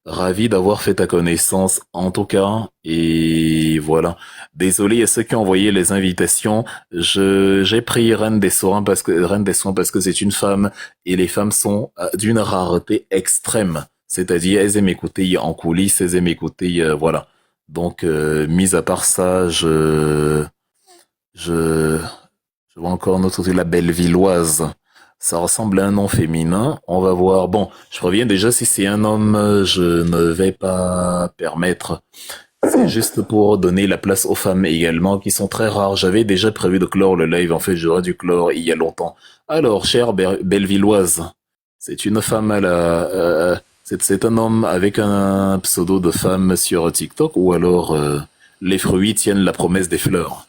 Ravi d'avoir fait ta connaissance en tout cas. Et voilà. Désolé à ceux qui ont envoyé les invitations. J'ai pris Reine des Soins parce que c'est une femme et les femmes sont d'une rareté extrême. C'est-à-dire elles aiment écouter en coulisses, elles aiment écouter voilà. Donc mis à part ça, je je vois encore notre la Bellevilloise. Ça ressemble à un nom féminin. On va voir. Bon, je préviens déjà, si c'est un homme, je ne vais pas permettre. C'est juste pour donner la place aux femmes également, qui sont très rares. J'avais déjà prévu de clore le live. En fait, j'aurais dû clore il y a longtemps. Alors, chère Bellevilloise, c'est une femme à la... c'est un homme avec un pseudo de femme sur TikTok, ou alors les fruits tiennent la promesse des fleurs.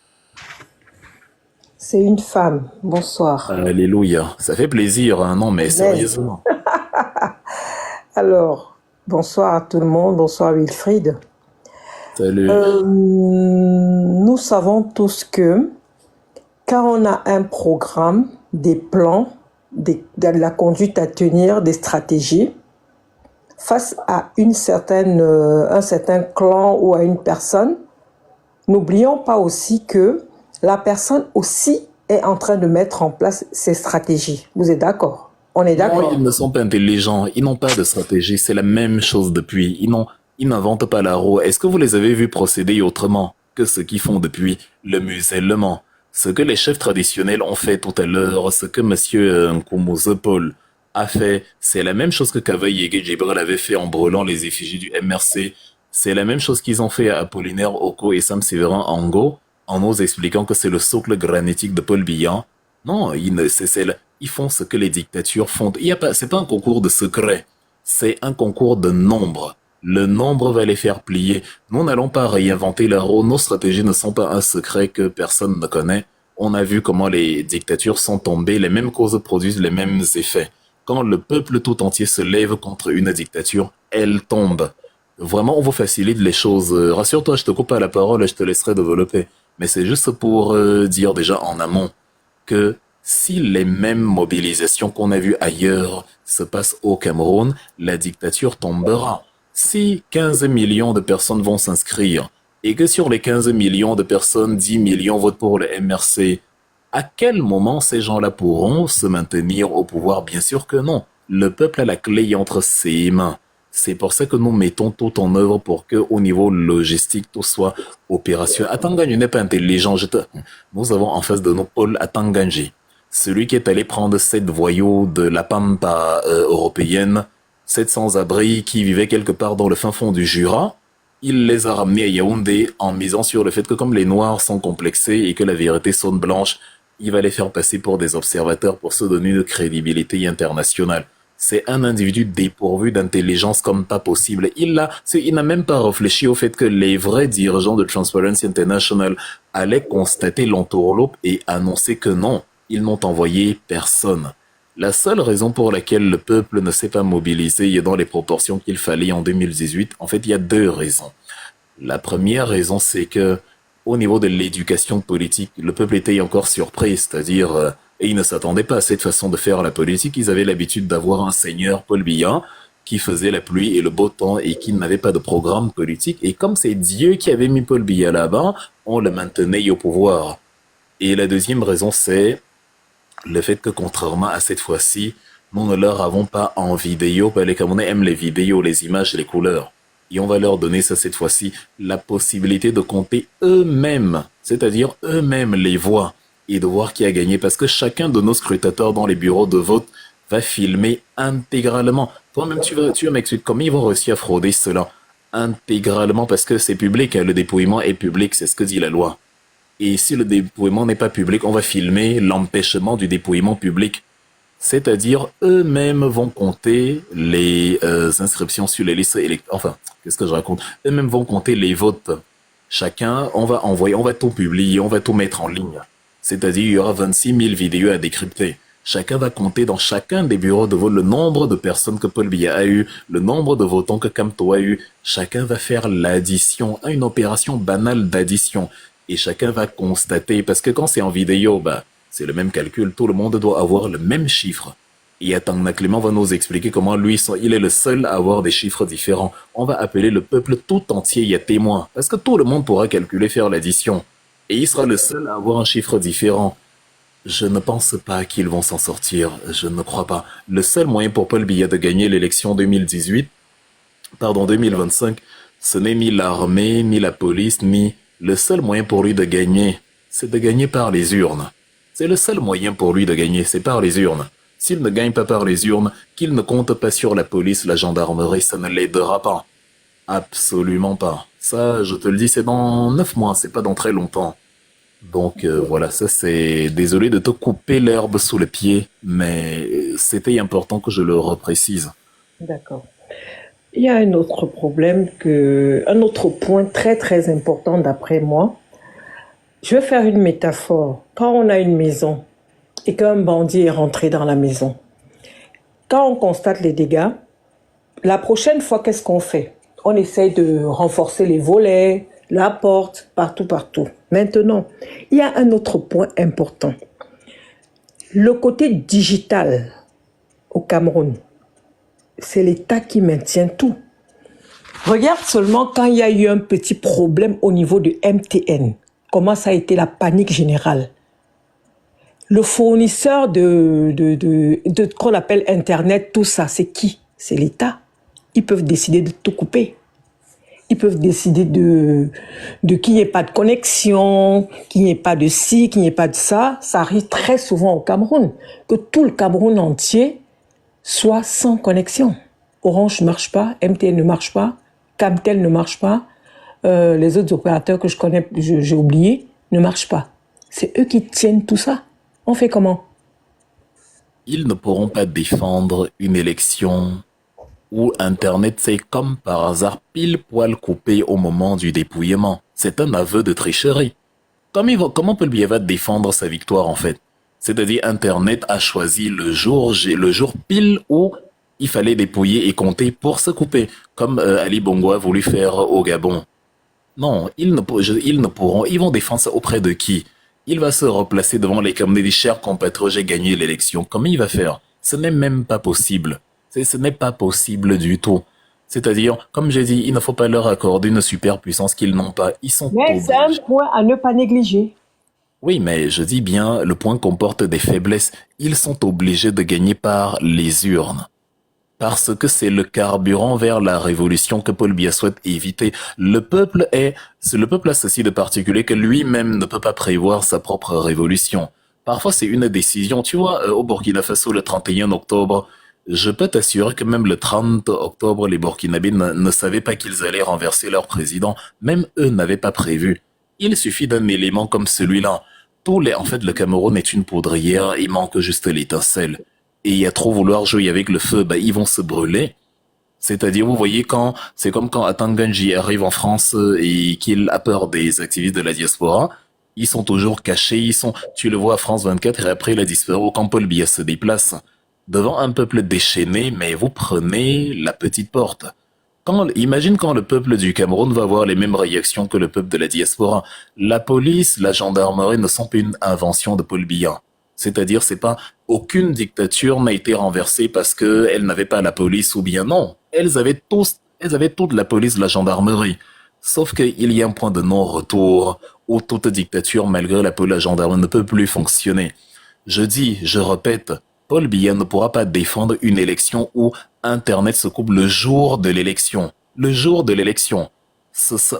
C'est une femme. Bonsoir. Alléluia. Ça fait plaisir, hein? Non, mais Amen. sérieusement. Alors, bonsoir à tout le monde. Bonsoir Wilfried. Salut. Nous savons tous que quand on a un programme, des plans, de la conduite à tenir, des stratégies, face à un certain clan ou à une personne, n'oublions pas aussi que la personne aussi est en train de mettre en place ses stratégies. Vous êtes d'accord? On est d'accord? Non, ils ne sont pas intelligents. Ils n'ont pas de stratégie. C'est la même chose depuis. Ils n'inventent pas la roue. Est-ce que vous les avez vus procéder autrement que ce qu'ils font depuis le musellement? Ce que les chefs traditionnels ont fait tout à l'heure, ce que monsieur Nkoumouze Paul a fait, c'est la même chose que Kavaï Yege Djibril avait fait en brûlant les effigies du MRC. C'est la même chose qu'ils ont fait à Apollinaire Oko et Sam Sévérin Ango, en nous expliquant que c'est le socle granitique de Paul Biya. Non, ils font ce que les dictatures font. C'est pas un concours de secret. C'est un concours de nombre. Le nombre va les faire plier. Nous n'allons pas réinventer la roue. Nos stratégies ne sont pas un secret que personne ne connaît. On a vu comment les dictatures sont tombées. Les mêmes causes produisent les mêmes effets. Quand le peuple tout entier se lève contre une dictature, elle tombe. Vraiment, on vous facilite les choses. Rassure-toi, je te coupe pas la parole et je te laisserai développer. Mais c'est juste pour dire déjà en amont que si les mêmes mobilisations qu'on a vues ailleurs se passent au Cameroun, la dictature tombera. Si 15 millions de personnes vont s'inscrire et que sur les 15 millions de personnes, 10 millions votent pour le MRC, à quel moment ces gens-là pourront se maintenir au pouvoir? Bien sûr que non. Le peuple a la clé entre ses mains. C'est pour ça que nous mettons tout en œuvre pour que, au niveau logistique, tout soit opérationnel. Atanganji n'est pas intelligent. Nous avons en face de nous Paul Atanganji, celui qui est allé prendre 7 voyous de la pampa européenne, 7 sans-abri qui vivaient quelque part dans le fin fond du Jura. Il les a ramenés à Yaoundé en misant sur le fait que comme les Noirs sont complexés et que la vérité sonne blanche, il va les faire passer pour des observateurs pour se donner une crédibilité internationale. C'est un individu dépourvu d'intelligence comme pas possible. Il n'a même pas réfléchi au fait que les vrais dirigeants de Transparency International allaient constater l'entourloupe et annoncer que non, ils n'ont envoyé personne. La seule raison pour laquelle le peuple ne s'est pas mobilisé dans les proportions qu'il fallait en 2018, en fait, il y a deux raisons. La première raison, c'est que au niveau de l'éducation politique, le peuple était encore surpris, c'est-à-dire, et ils ne s'attendaient pas à cette façon de faire la politique. Ils avaient l'habitude d'avoir un seigneur Paul Biya qui faisait la pluie et le beau temps et qui n'avait pas de programme politique. Et comme c'est Dieu qui avait mis Paul Biya là-bas, on le maintenait au pouvoir. Et la deuxième raison, c'est le fait que contrairement à cette fois-ci, nous ne leur avons pas en vidéo, les Camerounais aiment les vidéos, les images, les couleurs. Et on va leur donner ça cette fois-ci, la possibilité de compter eux-mêmes, c'est-à-dire eux-mêmes les voix, et de voir qui a gagné, parce que chacun de nos scrutateurs dans les bureaux de vote va filmer intégralement. Toi-même, tu vas m'expliquer comment ils vont réussir à frauder cela intégralement, parce que c'est public, hein, le dépouillement est public, c'est ce que dit la loi. Et si le dépouillement n'est pas public, on va filmer l'empêchement du dépouillement public. C'est-à-dire, eux-mêmes vont compter les inscriptions sur les listes électorales. Enfin, qu'est-ce que je raconte? Eux-mêmes vont compter les votes. Chacun, on va envoyer, on va tout publier, on va tout mettre en ligne. C'est-à-dire, il y aura 26 000 vidéos à décrypter. Chacun va compter dans chacun des bureaux de vote le nombre de personnes que Paul Biya a eu, le nombre de votants que Kamto a eu. Chacun va faire l'addition, une opération banale d'addition. Et chacun va constater, parce que quand c'est en vidéo, c'est le même calcul, tout le monde doit avoir le même chiffre. Et Atangna Clément va nous expliquer comment lui, il est le seul à avoir des chiffres différents. On va appeler le peuple tout entier, il y a témoin, parce que tout le monde pourra calculer, faire l'addition. Et il sera le seul à avoir un chiffre différent. Je ne pense pas qu'ils vont s'en sortir, je ne crois pas. Le seul moyen pour Paul Biya de gagner l'élection 2025, ce n'est ni l'armée, ni la police, ni... Le seul moyen pour lui de gagner, c'est de gagner par les urnes. C'est le seul moyen pour lui de gagner, c'est par les urnes. S'il ne gagne pas par les urnes, qu'il ne compte pas sur la police, la gendarmerie, ça ne l'aidera pas. Absolument pas. Ça, je te le dis, c'est dans 9 mois, c'est pas dans très longtemps. Donc voilà, ça c'est... Désolé de te couper l'herbe sous le pied, mais c'était important que je le reprécise. D'accord. Il y a un autre problème, un autre point très très important d'après moi. Je vais faire une métaphore. Quand on a une maison et qu'un bandit est rentré dans la maison, quand on constate les dégâts, la prochaine fois, qu'est-ce qu'on fait? On essaye de renforcer les volets, la porte, partout. Maintenant, il y a un autre point important. Le côté digital au Cameroun, c'est l'État qui maintient tout. Regarde seulement quand il y a eu un petit problème au niveau de MTN. Comment ça a été la panique générale. Le fournisseur de qu'on appelle Internet, tout ça, c'est qui? C'est l'État. Ils peuvent décider de tout couper. Ils peuvent décider de qu'il n'y ait pas de connexion, qu'il n'y ait pas de ci, qu'il n'y ait pas de ça. Ça arrive très souvent au Cameroun. Que tout le Cameroun entier soit sans connexion. Orange ne marche pas, MTN ne marche pas, Camtel ne marche pas, les autres opérateurs que je connais, j'ai oublié, ne marchent pas. C'est eux qui tiennent tout ça. On fait comment? Ils ne pourront pas défendre une élection où Internet s'est comme par hasard pile poil coupé au moment du dépouillement. C'est un aveu de tricherie. Comment Paul Biya va défendre sa victoire en fait? C'est-à-dire Internet a choisi le jour pile où il fallait dépouiller et compter pour se couper, comme Ali Bongo a voulu faire au Gabon. Non, ils ne pourront. Ils vont défendre ça auprès de qui? Il va se replacer devant les Camerounais, des chers compatriotes, j'ai gagné l'élection. Comment il va faire? Ce n'est même pas possible. Ce n'est pas possible du tout. C'est-à-dire, comme j'ai dit, il ne faut pas leur accorder une superpuissance qu'ils n'ont pas. Ils sont Mais c'est un point à ne pas négliger. Oui, mais je dis bien, le point comporte des faiblesses. Ils sont obligés de gagner par les urnes. Parce que c'est le carburant vers la révolution que Paul Biya souhaite éviter. Le peuple a ceci de particulier que lui-même ne peut pas prévoir sa propre révolution. Parfois, c'est une décision. Tu vois, au Burkina Faso, le 31 octobre, je peux t'assurer que même le 30 octobre, les Burkinabés ne savaient pas qu'ils allaient renverser leur président. Même eux n'avaient pas prévu. Il suffit d'un élément comme celui-là. En fait, le Cameroun est une poudrière, il manque juste l'étincelle. Et à trop vouloir jouer avec le feu, ils vont se brûler. C'est-à-dire, vous voyez, c'est comme quand Atanganji arrive en France et qu'il a peur des activistes de la diaspora, ils sont toujours cachés, tu le vois à France 24 et après il a disparu quand Paul Biya se déplace. devant un peuple déchaîné, mais vous prenez la petite porte. Imagine quand le peuple du Cameroun va avoir les mêmes réactions que le peuple de la diaspora. La police, la gendarmerie ne sont pas une invention de Paul Biya. C'est-à-dire, c'est pas aucune dictature n'a été renversée parce que elle n'avait pas la police ou bien non. Elles avaient toute la police, la gendarmerie. Sauf qu'il y a un point de non-retour où toute dictature, malgré la police, la gendarmerie, ne peut plus fonctionner. Je répète, Paul Biya ne pourra pas défendre une élection où Internet se coupe le jour de l'élection. Le jour de l'élection.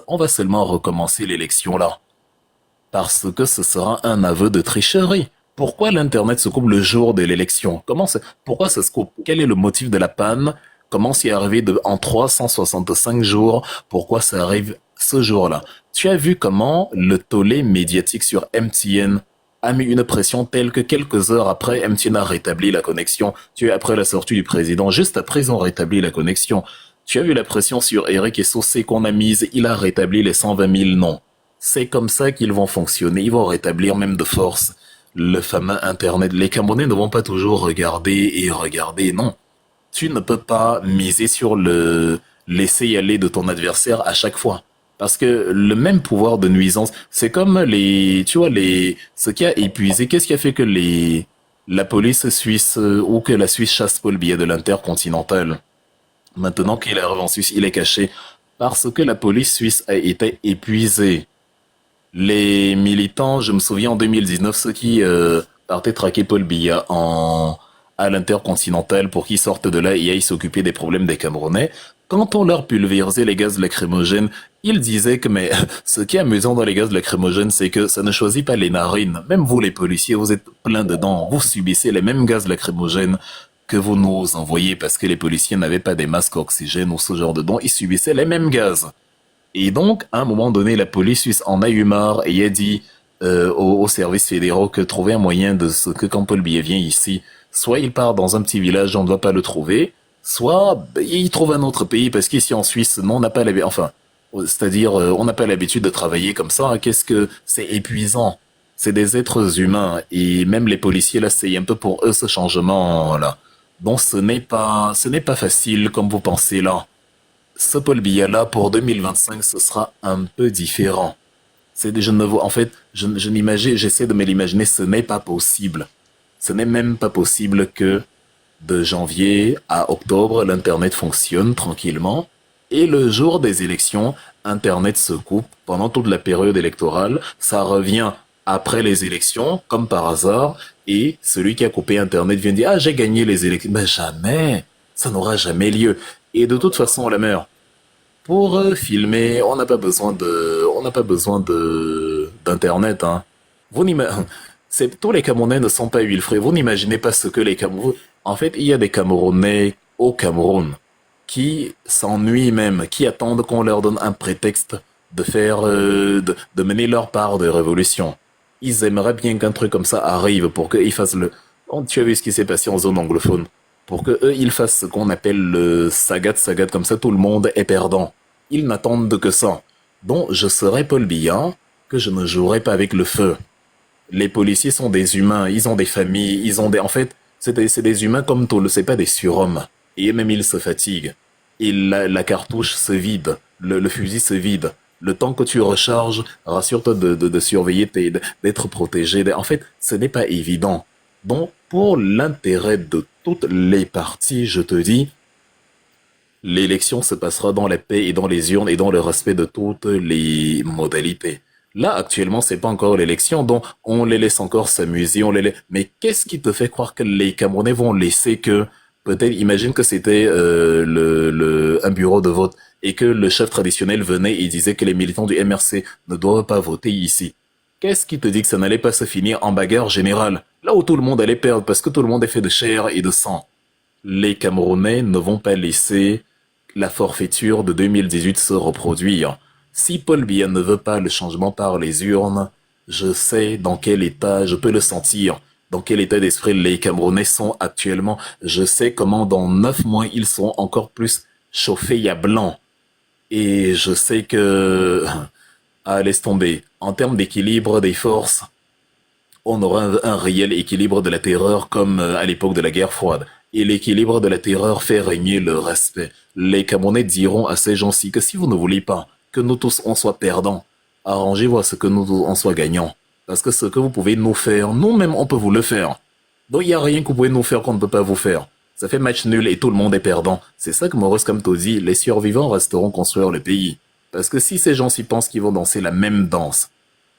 On va seulement recommencer l'élection là. Parce que ce sera un aveu de tricherie. Pourquoi l'Internet se coupe le jour de l'élection? Pourquoi ça se coupe? Quel est le motif de la panne? Comment c'est arrivé en 365 jours? Pourquoi ça arrive ce jour-là? Tu as vu comment le tollé médiatique sur MTN a mis une pression telle que quelques heures après, MTN a rétabli la connexion. Tu es après la sortie du président, juste après, ils ont rétabli la connexion. Tu as vu la pression sur Eric et Saucé qu'on a mise, il a rétabli les 120 000 noms. C'est comme ça qu'ils vont fonctionner, ils vont rétablir même de force le fameux Internet. Les Camerounais ne vont pas toujours regarder, non. Tu ne peux pas miser sur le laisser aller de ton adversaire à chaque fois. Parce que le même pouvoir de nuisance, c'est comme ce qui a épuisé, qu'est-ce qui a fait que la police suisse ou que la Suisse chasse Paul Biya de l'intercontinental? Maintenant qu'il est arrivé en Suisse, il est caché parce que la police suisse a été épuisée. Les militants, je me souviens en 2019, ceux qui partaient traquer Paul Biya à l'intercontinental pour qu'ils sortent de là et aillent s'occuper des problèmes des Camerounais, quand on leur pulvérisait les gaz lacrymogènes, ils disaient que mais ce qui est amusant dans les gaz lacrymogènes, c'est que ça ne choisit pas les narines. Même vous les policiers, vous êtes plein dedans, vous subissez les mêmes gaz lacrymogènes que vous nous envoyez parce que les policiers n'avaient pas des masques oxygène ou ce genre de dons, ils subissaient les mêmes gaz. Et donc, à un moment donné, la police suisse en a eu marre et a dit aux services fédéraux que trouver un moyen que quand Paul Biya vient ici, soit il part dans un petit village, on ne doit pas le trouver, soit il trouve un autre pays parce qu'ici en Suisse, non, on n'a pas l'habitude, c'est-à-dire on n'a pas l'habitude de travailler comme ça. Qu'est-ce que c'est épuisant? C'est des êtres humains et même les policiers là, c'est un peu pour eux ce changement là. Donc ce n'est pas facile comme vous pensez là. Ce Paul Biya là pour 2025, ce sera un peu différent. En fait, je n'imagine, j'essaie de me l'imaginer, ce n'est pas possible. Ce n'est même pas possible que de janvier à octobre, l'Internet fonctionne tranquillement et le jour des élections, Internet se coupe pendant toute la période électorale. Ça revient après les élections, comme par hasard, et celui qui a coupé Internet vient dire « Ah, j'ai gagné les élections ». Ben jamais, ça n'aura jamais lieu. Et de toute façon, la mère, pour filmer, on n'a pas besoin d'internet, hein. Tous les Camerounais ne sont pas huile frais. Vous n'imaginez pas ce que les Camerounais. En fait, il y a des Camerounais au Cameroun qui s'ennuient même, qui attendent qu'on leur donne un prétexte de faire, de mener leur part de révolution. Ils aimeraient bien qu'un truc comme ça arrive pour qu'ils fassent tu as vu ce qui s'est passé en zone anglophone. Pour que eux, ils fassent ce qu'on appelle le sagat, comme ça tout le monde est perdant. Ils n'attendent que ça. Donc, je serai Paul Biya, que je ne jouerai pas avec le feu. Les policiers sont des humains, ils ont des familles, en fait, c'est des humains comme tout, c'est pas des surhommes. Et même ils se fatiguent. Et la cartouche se vide, le fusil se vide. Le temps que tu recharges, rassure-toi de surveiller, d'être protégé. En fait, ce n'est pas évident. Donc, pour l'intérêt de toutes les parties, je te dis, l'élection se passera dans la paix et dans les urnes et dans le respect de toutes les modalités. Là, actuellement, c'est pas encore l'élection, donc on les laisse encore s'amuser, Mais qu'est-ce qui te fait croire que les Camerounais vont laisser que, peut-être, imagine que c'était un bureau de vote et que le chef traditionnel venait et disait que les militants du MRC ne doivent pas voter ici. Qu'est-ce qui te dit que ça n'allait pas se finir en bagarre générale, là où tout le monde allait perdre parce que tout le monde est fait de chair et de sang? Les Camerounais ne vont pas laisser la forfaiture de 2018 se reproduire. Si Paul Biya ne veut pas le changement par les urnes, je sais dans quel état, je peux le sentir, dans quel état d'esprit les Camerounais sont actuellement. Je sais comment dans 9 mois ils seront encore plus chauffés à blanc. Et je sais que... Ah, laisse tomber. En termes d'équilibre des forces, on aura un réel équilibre de la terreur comme à l'époque de la guerre froide. Et l'équilibre de la terreur fait régner le respect. Les Camerounais diront à ces gens-ci que si vous ne voulez pas que nous tous on soit perdants, arrangez-vous à ce que nous tous on soit gagnants. Parce que ce que vous pouvez nous faire, nous-mêmes on peut vous le faire. Donc il n'y a rien que vous pouvez nous faire qu'on ne peut pas vous faire. Ça fait match nul et tout le monde est perdant. C'est ça que Maurice Kamto dit, les survivants resteront construire le pays. Parce que si ces gens-ci pensent qu'ils vont danser la même danse,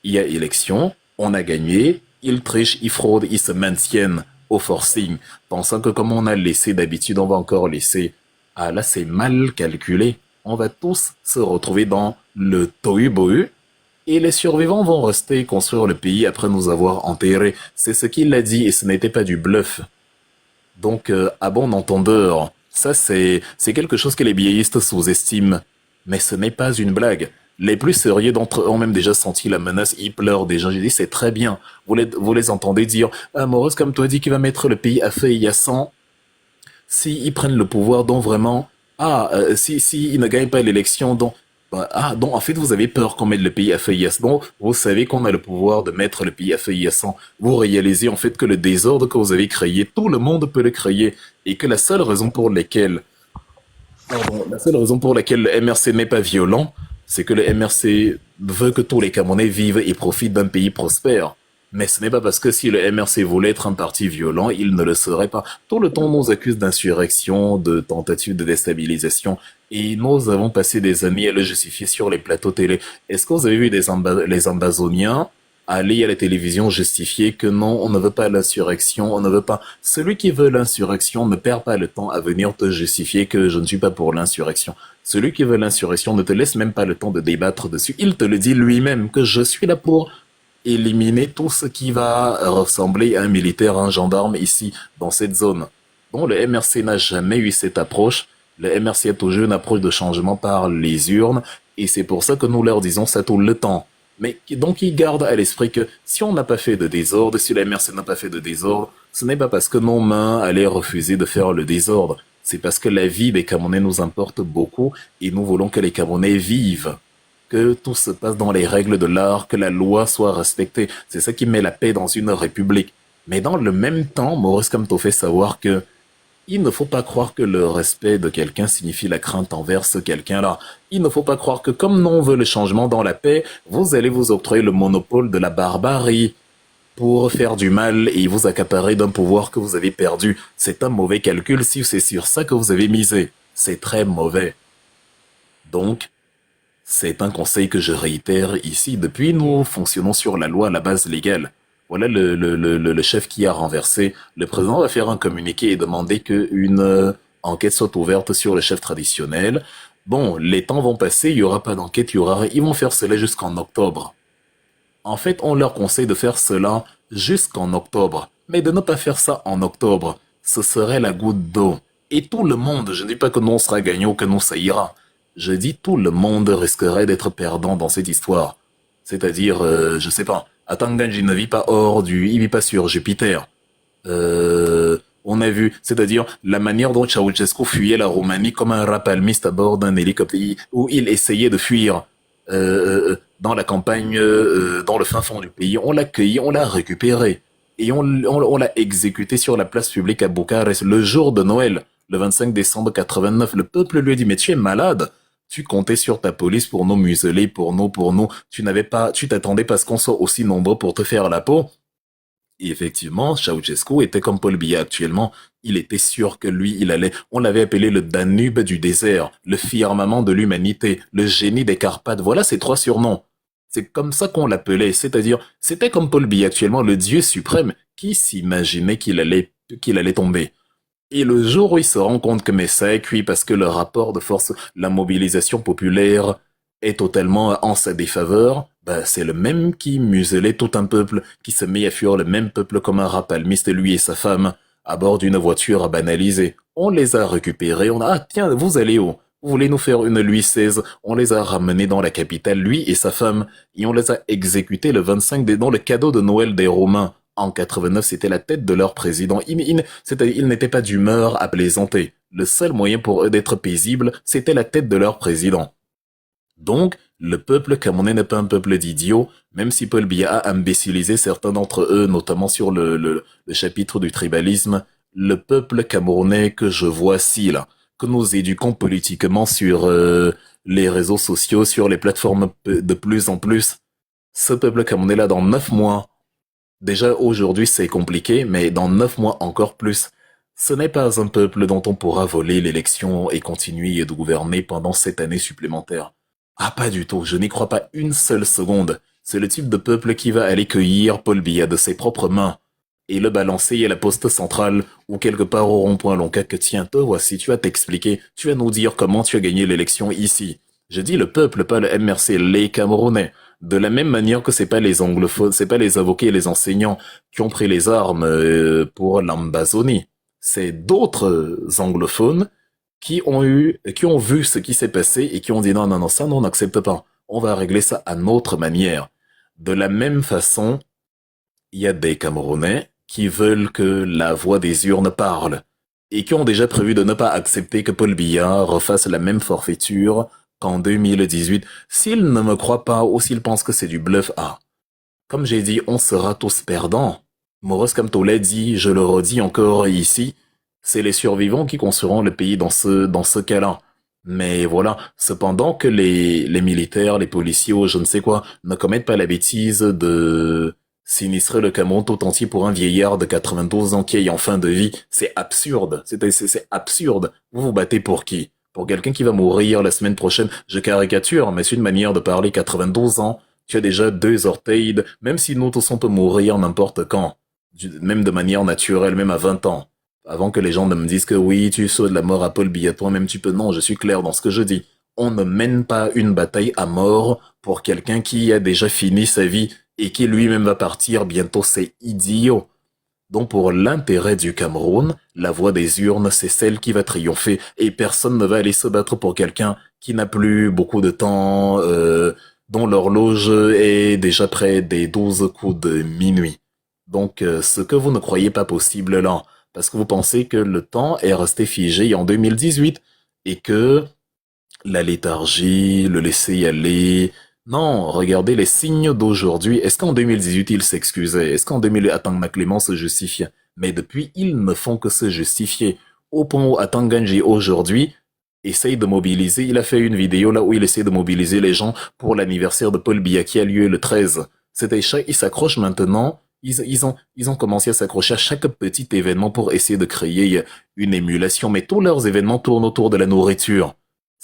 il y a élection, on a gagné, ils trichent, ils fraudent, ils se maintiennent au forcing, pensant que comme on a laissé d'habitude, on va encore laisser. Ah là, c'est mal calculé. On va tous se retrouver dans le tohu-bohu et les survivants vont rester construire le pays après nous avoir enterrés. C'est ce qu'il a dit et ce n'était pas du bluff. Donc, à bon entendeur, ça c'est quelque chose que les biéistes sous-estiment. Mais ce n'est pas une blague. Les plus sérieux d'entre eux ont même déjà senti la menace, ils pleurent déjà. J'ai dit, c'est très bien. Vous les entendez dire, ah, Maurice, comme toi, dit qu'il va mettre le pays à feu et à sang. S'ils prennent le pouvoir, donc vraiment, si ils ne gagnent pas l'élection, donc, donc en fait, vous avez peur qu'on mette le pays à feu et à sang. Donc, vous savez qu'on a le pouvoir de mettre le pays à feu et à sang. Vous réalisez en fait que le désordre que vous avez créé, tout le monde peut le créer. Et que la seule raison pour laquelle le MRC n'est pas violent, c'est que le MRC veut que tous les Camerounais vivent et profitent d'un pays prospère. Mais ce n'est pas parce que si le MRC voulait être un parti violent, il ne le serait pas. Tout le temps, on nous accuse d'insurrection, de tentative de déstabilisation, et nous avons passé des années à le justifier sur les plateaux télé. Est-ce que vous avez vu les Ambazoniens aller à la télévision justifier que non, on ne veut pas l'insurrection, on ne veut pas... Celui qui veut l'insurrection ne perd pas le temps à venir te justifier que je ne suis pas pour l'insurrection. Celui qui veut l'insurrection ne te laisse même pas le temps de débattre dessus. Il te le dit lui-même que je suis là pour éliminer tout ce qui va ressembler à un militaire, un gendarme ici, dans cette zone. Bon, le MRC n'a jamais eu cette approche. Le MRC a toujours une approche de changement par les urnes, et c'est pour ça que nous leur disons ça tout le temps. Mais donc ils gardent à l'esprit que si on n'a pas fait de désordre, si le MRC n'a pas fait de désordre, ce n'est pas parce que nos mains allaient refuser de faire le désordre. C'est parce que la vie des Camerounais nous importe beaucoup et nous voulons que les Camerounais vivent. Que tout se passe dans les règles de l'art, que la loi soit respectée. C'est ça qui met la paix dans une république. Mais dans le même temps, Maurice Kamto fait savoir que il ne faut pas croire que le respect de quelqu'un signifie la crainte envers ce quelqu'un-là. Il ne faut pas croire que comme on veut le changement dans la paix, vous allez vous octroyer le monopole de la barbarie pour faire du mal et vous accaparer d'un pouvoir que vous avez perdu. C'est un mauvais calcul si c'est sur ça que vous avez misé. C'est très mauvais. Donc, c'est un conseil que je réitère ici. Depuis, nous fonctionnons sur la loi à la base légale. Voilà le chef qui a renversé. Le président va faire un communiqué et demander qu'une enquête soit ouverte sur le chef traditionnel. Bon, les temps vont passer, il n'y aura pas d'enquête, ils vont faire cela jusqu'en octobre. En fait, on leur conseille de faire cela jusqu'en octobre. Mais de ne pas faire ça en octobre, ce serait la goutte d'eau. Et tout le monde, je ne dis pas que nous on sera gagnant ou que nous ça ira. Je dis tout le monde risquerait d'être perdant dans cette histoire. C'est-à-dire, je sais pas, Atanganji ne vit pas il vit pas sur Jupiter. On a vu, c'est-à-dire la manière dont Ceausescu fuyait la Roumanie comme un rapalmiste à bord d'un hélicoptère, où il essayait de fuir dans la campagne, dans le fin fond du pays. On l'a cueilli, on l'a récupéré. Et on l'a exécuté sur la place publique à Bucarest le jour de Noël, le 25 décembre 89. Le peuple lui a dit, mais tu es malade. Tu comptais sur ta police pour nous museler, pour nous. Tu t'attendais pas à ce qu'on soit aussi nombreux pour te faire la peau. Et effectivement, Ceausescu était comme Paul Biya actuellement. Il était sûr que lui, on l'avait appelé le Danube du désert, le firmament de l'humanité, le génie des Carpates. Voilà ses 3 surnoms. C'est comme ça qu'on l'appelait. C'est-à-dire, c'était comme Paul Biya actuellement, le dieu suprême. Qui s'imaginait qu'il allait tomber? Et le jour où il se rend compte que ça est cuit parce que le rapport de force, la mobilisation populaire est totalement en sa défaveur, c'est le même qui muselait tout un peuple, qui se met à fuir le même peuple comme un rapalmiste, lui et sa femme, à bord d'une voiture à banaliser. On les a récupérés, tiens, vous allez où? Vous voulez nous faire une Louis XVI? On les a ramenés dans la capitale, lui et sa femme, et on les a exécutés le 25 dans le cadeau de Noël des Romains. En 89, c'était la tête de leur président. C'est-à-dire, ils n'étaient pas d'humeur à plaisanter. Le seul moyen pour eux d'être paisibles, c'était la tête de leur président. Donc, le peuple camerounais n'est pas un peuple d'idiots, même si Paul Biya a imbécilisé certains d'entre eux, notamment sur le chapitre du tribalisme. Le peuple camerounais que je vois ci, là, que nous éduquons politiquement sur les réseaux sociaux, sur les plateformes de plus en plus, ce peuple camerounais-là, dans 9 mois, déjà aujourd'hui c'est compliqué, mais dans 9 mois encore plus, ce n'est pas un peuple dont on pourra voler l'élection et continuer de gouverner pendant 7 années supplémentaires. Ah, pas du tout, je n'y crois pas une seule seconde. C'est le type de peuple qui va aller cueillir Paul Biya de ses propres mains et le balancer à la poste centrale ou quelque part au rond-point Lonca que tiens, te voici, tu vas t'expliquer, tu vas nous dire comment tu as gagné l'élection ici. Je dis le peuple, pas le MRC, les Camerounais. De la même manière que c'est pas les anglophones, c'est pas les avocats et les enseignants qui ont pris les armes pour l'Ambazonie. C'est d'autres anglophones qui ont vu ce qui s'est passé et qui ont dit non, non, non, ça, non, on n'accepte pas. On va régler ça à notre manière. De la même façon, il y a des Camerounais qui veulent que la voix des urnes parle et qui ont déjà prévu de ne pas accepter que Paul Biya refasse la même forfaiture qu'en 2018. S'ils ne me croient pas ou s'ils pensent que c'est du bluff, comme j'ai dit, on sera tous perdants. Maurice Kamto l'a dit, je le redis encore ici, c'est les survivants qui construiront le pays dans ce cas-là. Mais voilà, cependant que les militaires, les policiers ou je ne sais quoi ne commettent pas la bêtise de sinistrer le Cameroun tout entier pour un vieillard de 92 ans qui est en fin de vie, c'est absurde. C'est absurde. Vous vous battez pour qui? Pour quelqu'un qui va mourir la semaine prochaine? Je caricature, mais c'est une manière de parler. 92 ans, tu as déjà 2 orteils, même si nous tous on peut mourir n'importe quand. Même de manière naturelle, même à 20 ans. Avant que les gens ne me disent que oui, tu sautes la mort à Paul Biya, toi-même tu peux. Non, je suis clair dans ce que je dis. On ne mène pas une bataille à mort pour quelqu'un qui a déjà fini sa vie et qui lui-même va partir bientôt, c'est idiot. Donc pour l'intérêt du Cameroun, la voix des urnes, c'est celle qui va triompher et personne ne va aller se battre pour quelqu'un qui n'a plus beaucoup de temps, dont l'horloge est déjà près des 12 coups de minuit. Donc ce que vous ne croyez pas possible là, parce que vous pensez que le temps est resté figé en 2018 et que la léthargie, le laisser aller. Non, regardez les signes d'aujourd'hui. Est-ce qu'en 2018 ils s'excusaient? Est-ce qu'en 2000 Atang Clément se justifiait? Mais depuis, ils ne font que se justifier. Au point où Atang Ganji aujourd'hui essaye de mobiliser. Il a fait une vidéo là où il essaie de mobiliser les gens pour l'anniversaire de Paul Biya qui a lieu le 13. C'était chaque, ils s'accrochent maintenant. Ils ont commencé à s'accrocher à chaque petit événement pour essayer de créer une émulation. Mais tous leurs événements tournent autour de la nourriture.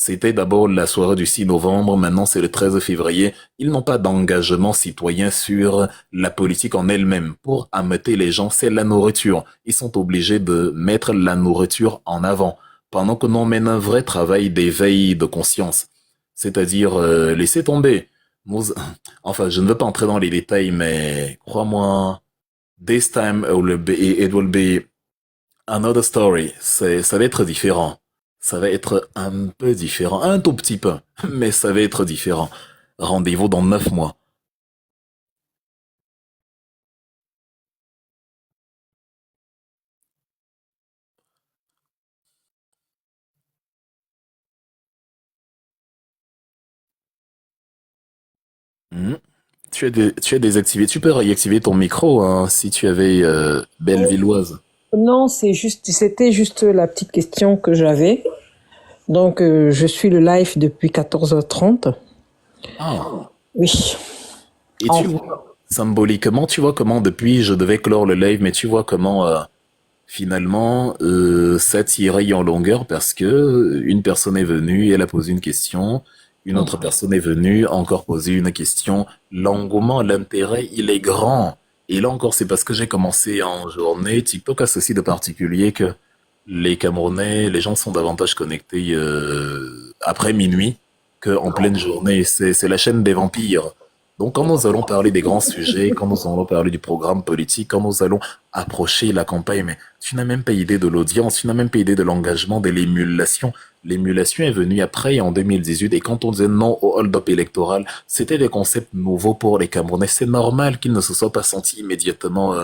C'était d'abord la soirée du 6 novembre, maintenant c'est le 13 février. Ils n'ont pas d'engagement citoyen sur la politique en elle-même. Pour ameuter les gens, c'est la nourriture. Ils sont obligés de mettre la nourriture en avant, pendant que l'on mène un vrai travail d'éveil de conscience. C'est-à-dire, laissez tomber. Enfin, je ne veux pas entrer dans les détails, mais crois-moi, this time it will be another story. Ça va être différent. Ça va être un peu différent, un tout petit peu, mais ça va être différent. Rendez-vous dans 9 mois. Hmm. Tu as désactivé, tu peux réactiver ton micro hein, si tu avais Bellevilloise. Non, c'était juste la petite question que j'avais. Donc, je suis le live depuis 14h30. Ah. Oui. Et tu vois, symboliquement, tu vois comment depuis je devais clore le live, mais tu vois comment finalement ça tirait en longueur parce que une personne est venue, elle a posé une question, une autre personne est venue, encore poser une question. L'engouement, l'intérêt, il est grand. Et là encore, c'est parce que j'ai commencé en journée. TikTok a ceci de particulier que les Camerounais, les gens sont davantage connectés après minuit qu'en pleine journée. C'est la chaîne des vampires. Donc quand nous allons parler des grands sujets, quand nous allons parler du programme politique, quand nous allons approcher la campagne, mais tu n'as même pas idée de l'audience, tu n'as même pas idée de l'engagement, de l'émulation. L'émulation est venue après, en 2018, et quand on disait non au hold-up électoral, c'était des concepts nouveaux pour les Camerounais. C'est normal qu'ils ne se soient pas sentis immédiatement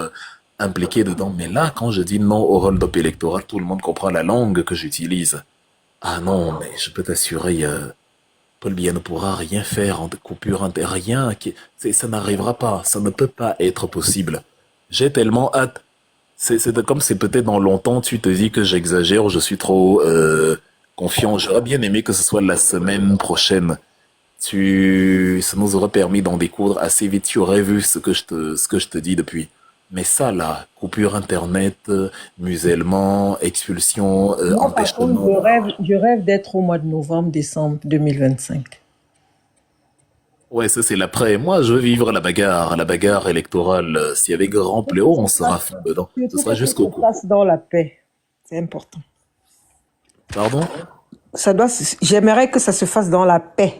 impliqués dedans. Mais là, quand je dis non au hold-up électoral, tout le monde comprend la langue que j'utilise. Ah non, mais je peux t'assurer, Paul Biya ne pourra rien faire en coupure, rien, ça n'arrivera pas, ça ne peut pas être possible. J'ai tellement hâte. Comme c'est peut-être dans longtemps, tu te dis que j'exagère, je suis trop confiant. J'aurais bien aimé que ce soit la semaine prochaine. Ça nous aurait permis d'en découdre assez vite. Tu aurais vu ce que je te dis depuis. Mais ça là, coupure internet, musellement, expulsion, Moi, par contre, empêchement. je rêve d'être au mois de novembre, décembre 2025. Ouais, ça c'est l'après. Moi, je veux vivre la bagarre électorale. S'il y avait grand pléau, on sera fou dedans. Ce Surtout sera que ça jusqu'au se cou. passe dans la paix. C'est important. Pardon? J'aimerais que ça se fasse dans la paix.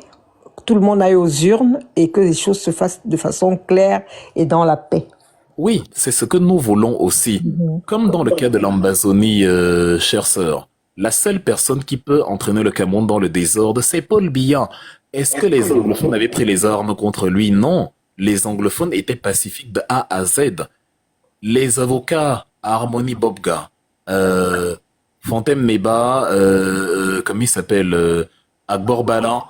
Que tout le monde aille aux urnes et que les choses se fassent de façon claire et dans la paix. Oui, c'est ce que nous voulons aussi. Comme dans le cas de l'Ambazonie, chère sœur, la seule personne qui peut entraîner le Cameroun dans le désordre, c'est Paul Biya. Est-ce que les anglophones avaient pris les armes contre lui? Non. Les anglophones étaient pacifiques de A à Z. Les avocats, Harmony Bobga, Fontem Meba, comme il s'appelle, Akbor Bala,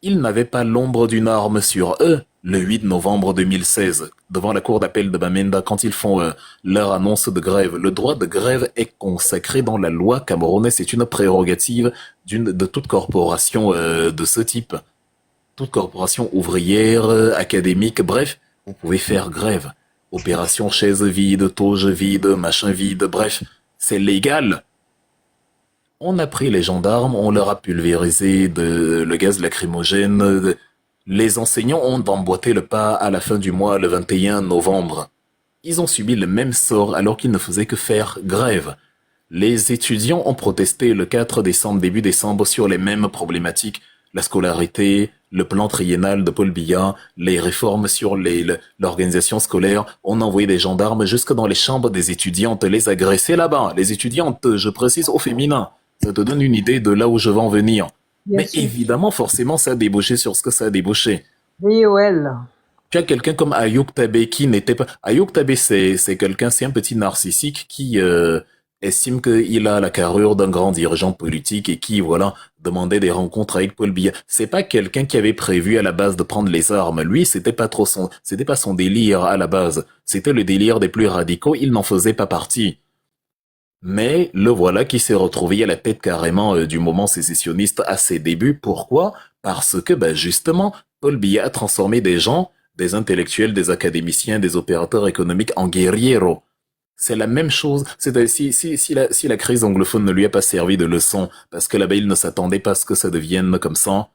ils n'avaient pas l'ombre d'une arme sur eux le 8 novembre 2016, devant la cour d'appel de Bamenda, quand ils font leur annonce de grève. Le droit de grève est consacré dans la loi camerounaise. C'est une prérogative de toute corporation de ce type. Toute corporation ouvrière, académique, bref, vous pouvez faire grève. Opération chaise vide, toge vide, machin vide, bref, c'est légal. On a pris les gendarmes, on leur a pulvérisé le gaz lacrymogène. Les enseignants ont emboîté le pas à la fin du mois, le 21 novembre. Ils ont subi le même sort alors qu'ils ne faisaient que faire grève. Les étudiants ont protesté le 4 décembre, début décembre, sur les mêmes problématiques. La scolarité, le plan triennal de Paul Biya, les réformes sur l'organisation scolaire. On a envoyé des gendarmes jusque dans les chambres des étudiantes, les agresser là-bas. Les étudiantes, je précise, au féminin. Ça te donne une idée de là où je vais en venir. Bien Mais sûr. évidemment, forcément, ça a débauché sur ce que ça a débauché. VOL. Tu as quelqu'un comme Ayouk Tabé qui n'était pas... Ayouk Tabé, c'est quelqu'un, c'est un petit narcissique qui estime qu'il a la carrure d'un grand dirigeant politique et qui, voilà, demandait des rencontres avec Paul Biya. C'est pas quelqu'un qui avait prévu à la base de prendre les armes. Lui, c'était pas son délire à la base. C'était le délire des plus radicaux. Il n'en faisait pas partie. Mais le voilà qui s'est retrouvé à la tête carrément du mouvement sécessionniste à ses débuts. Pourquoi? Parce que, justement, Paul Biya a transformé des gens, des intellectuels, des académiciens, des opérateurs économiques en guerrieros. C'est la même chose. Si la crise anglophone ne lui a pas servi de leçon, parce que là-bas il ne s'attendait pas à ce que ça devienne comme ça,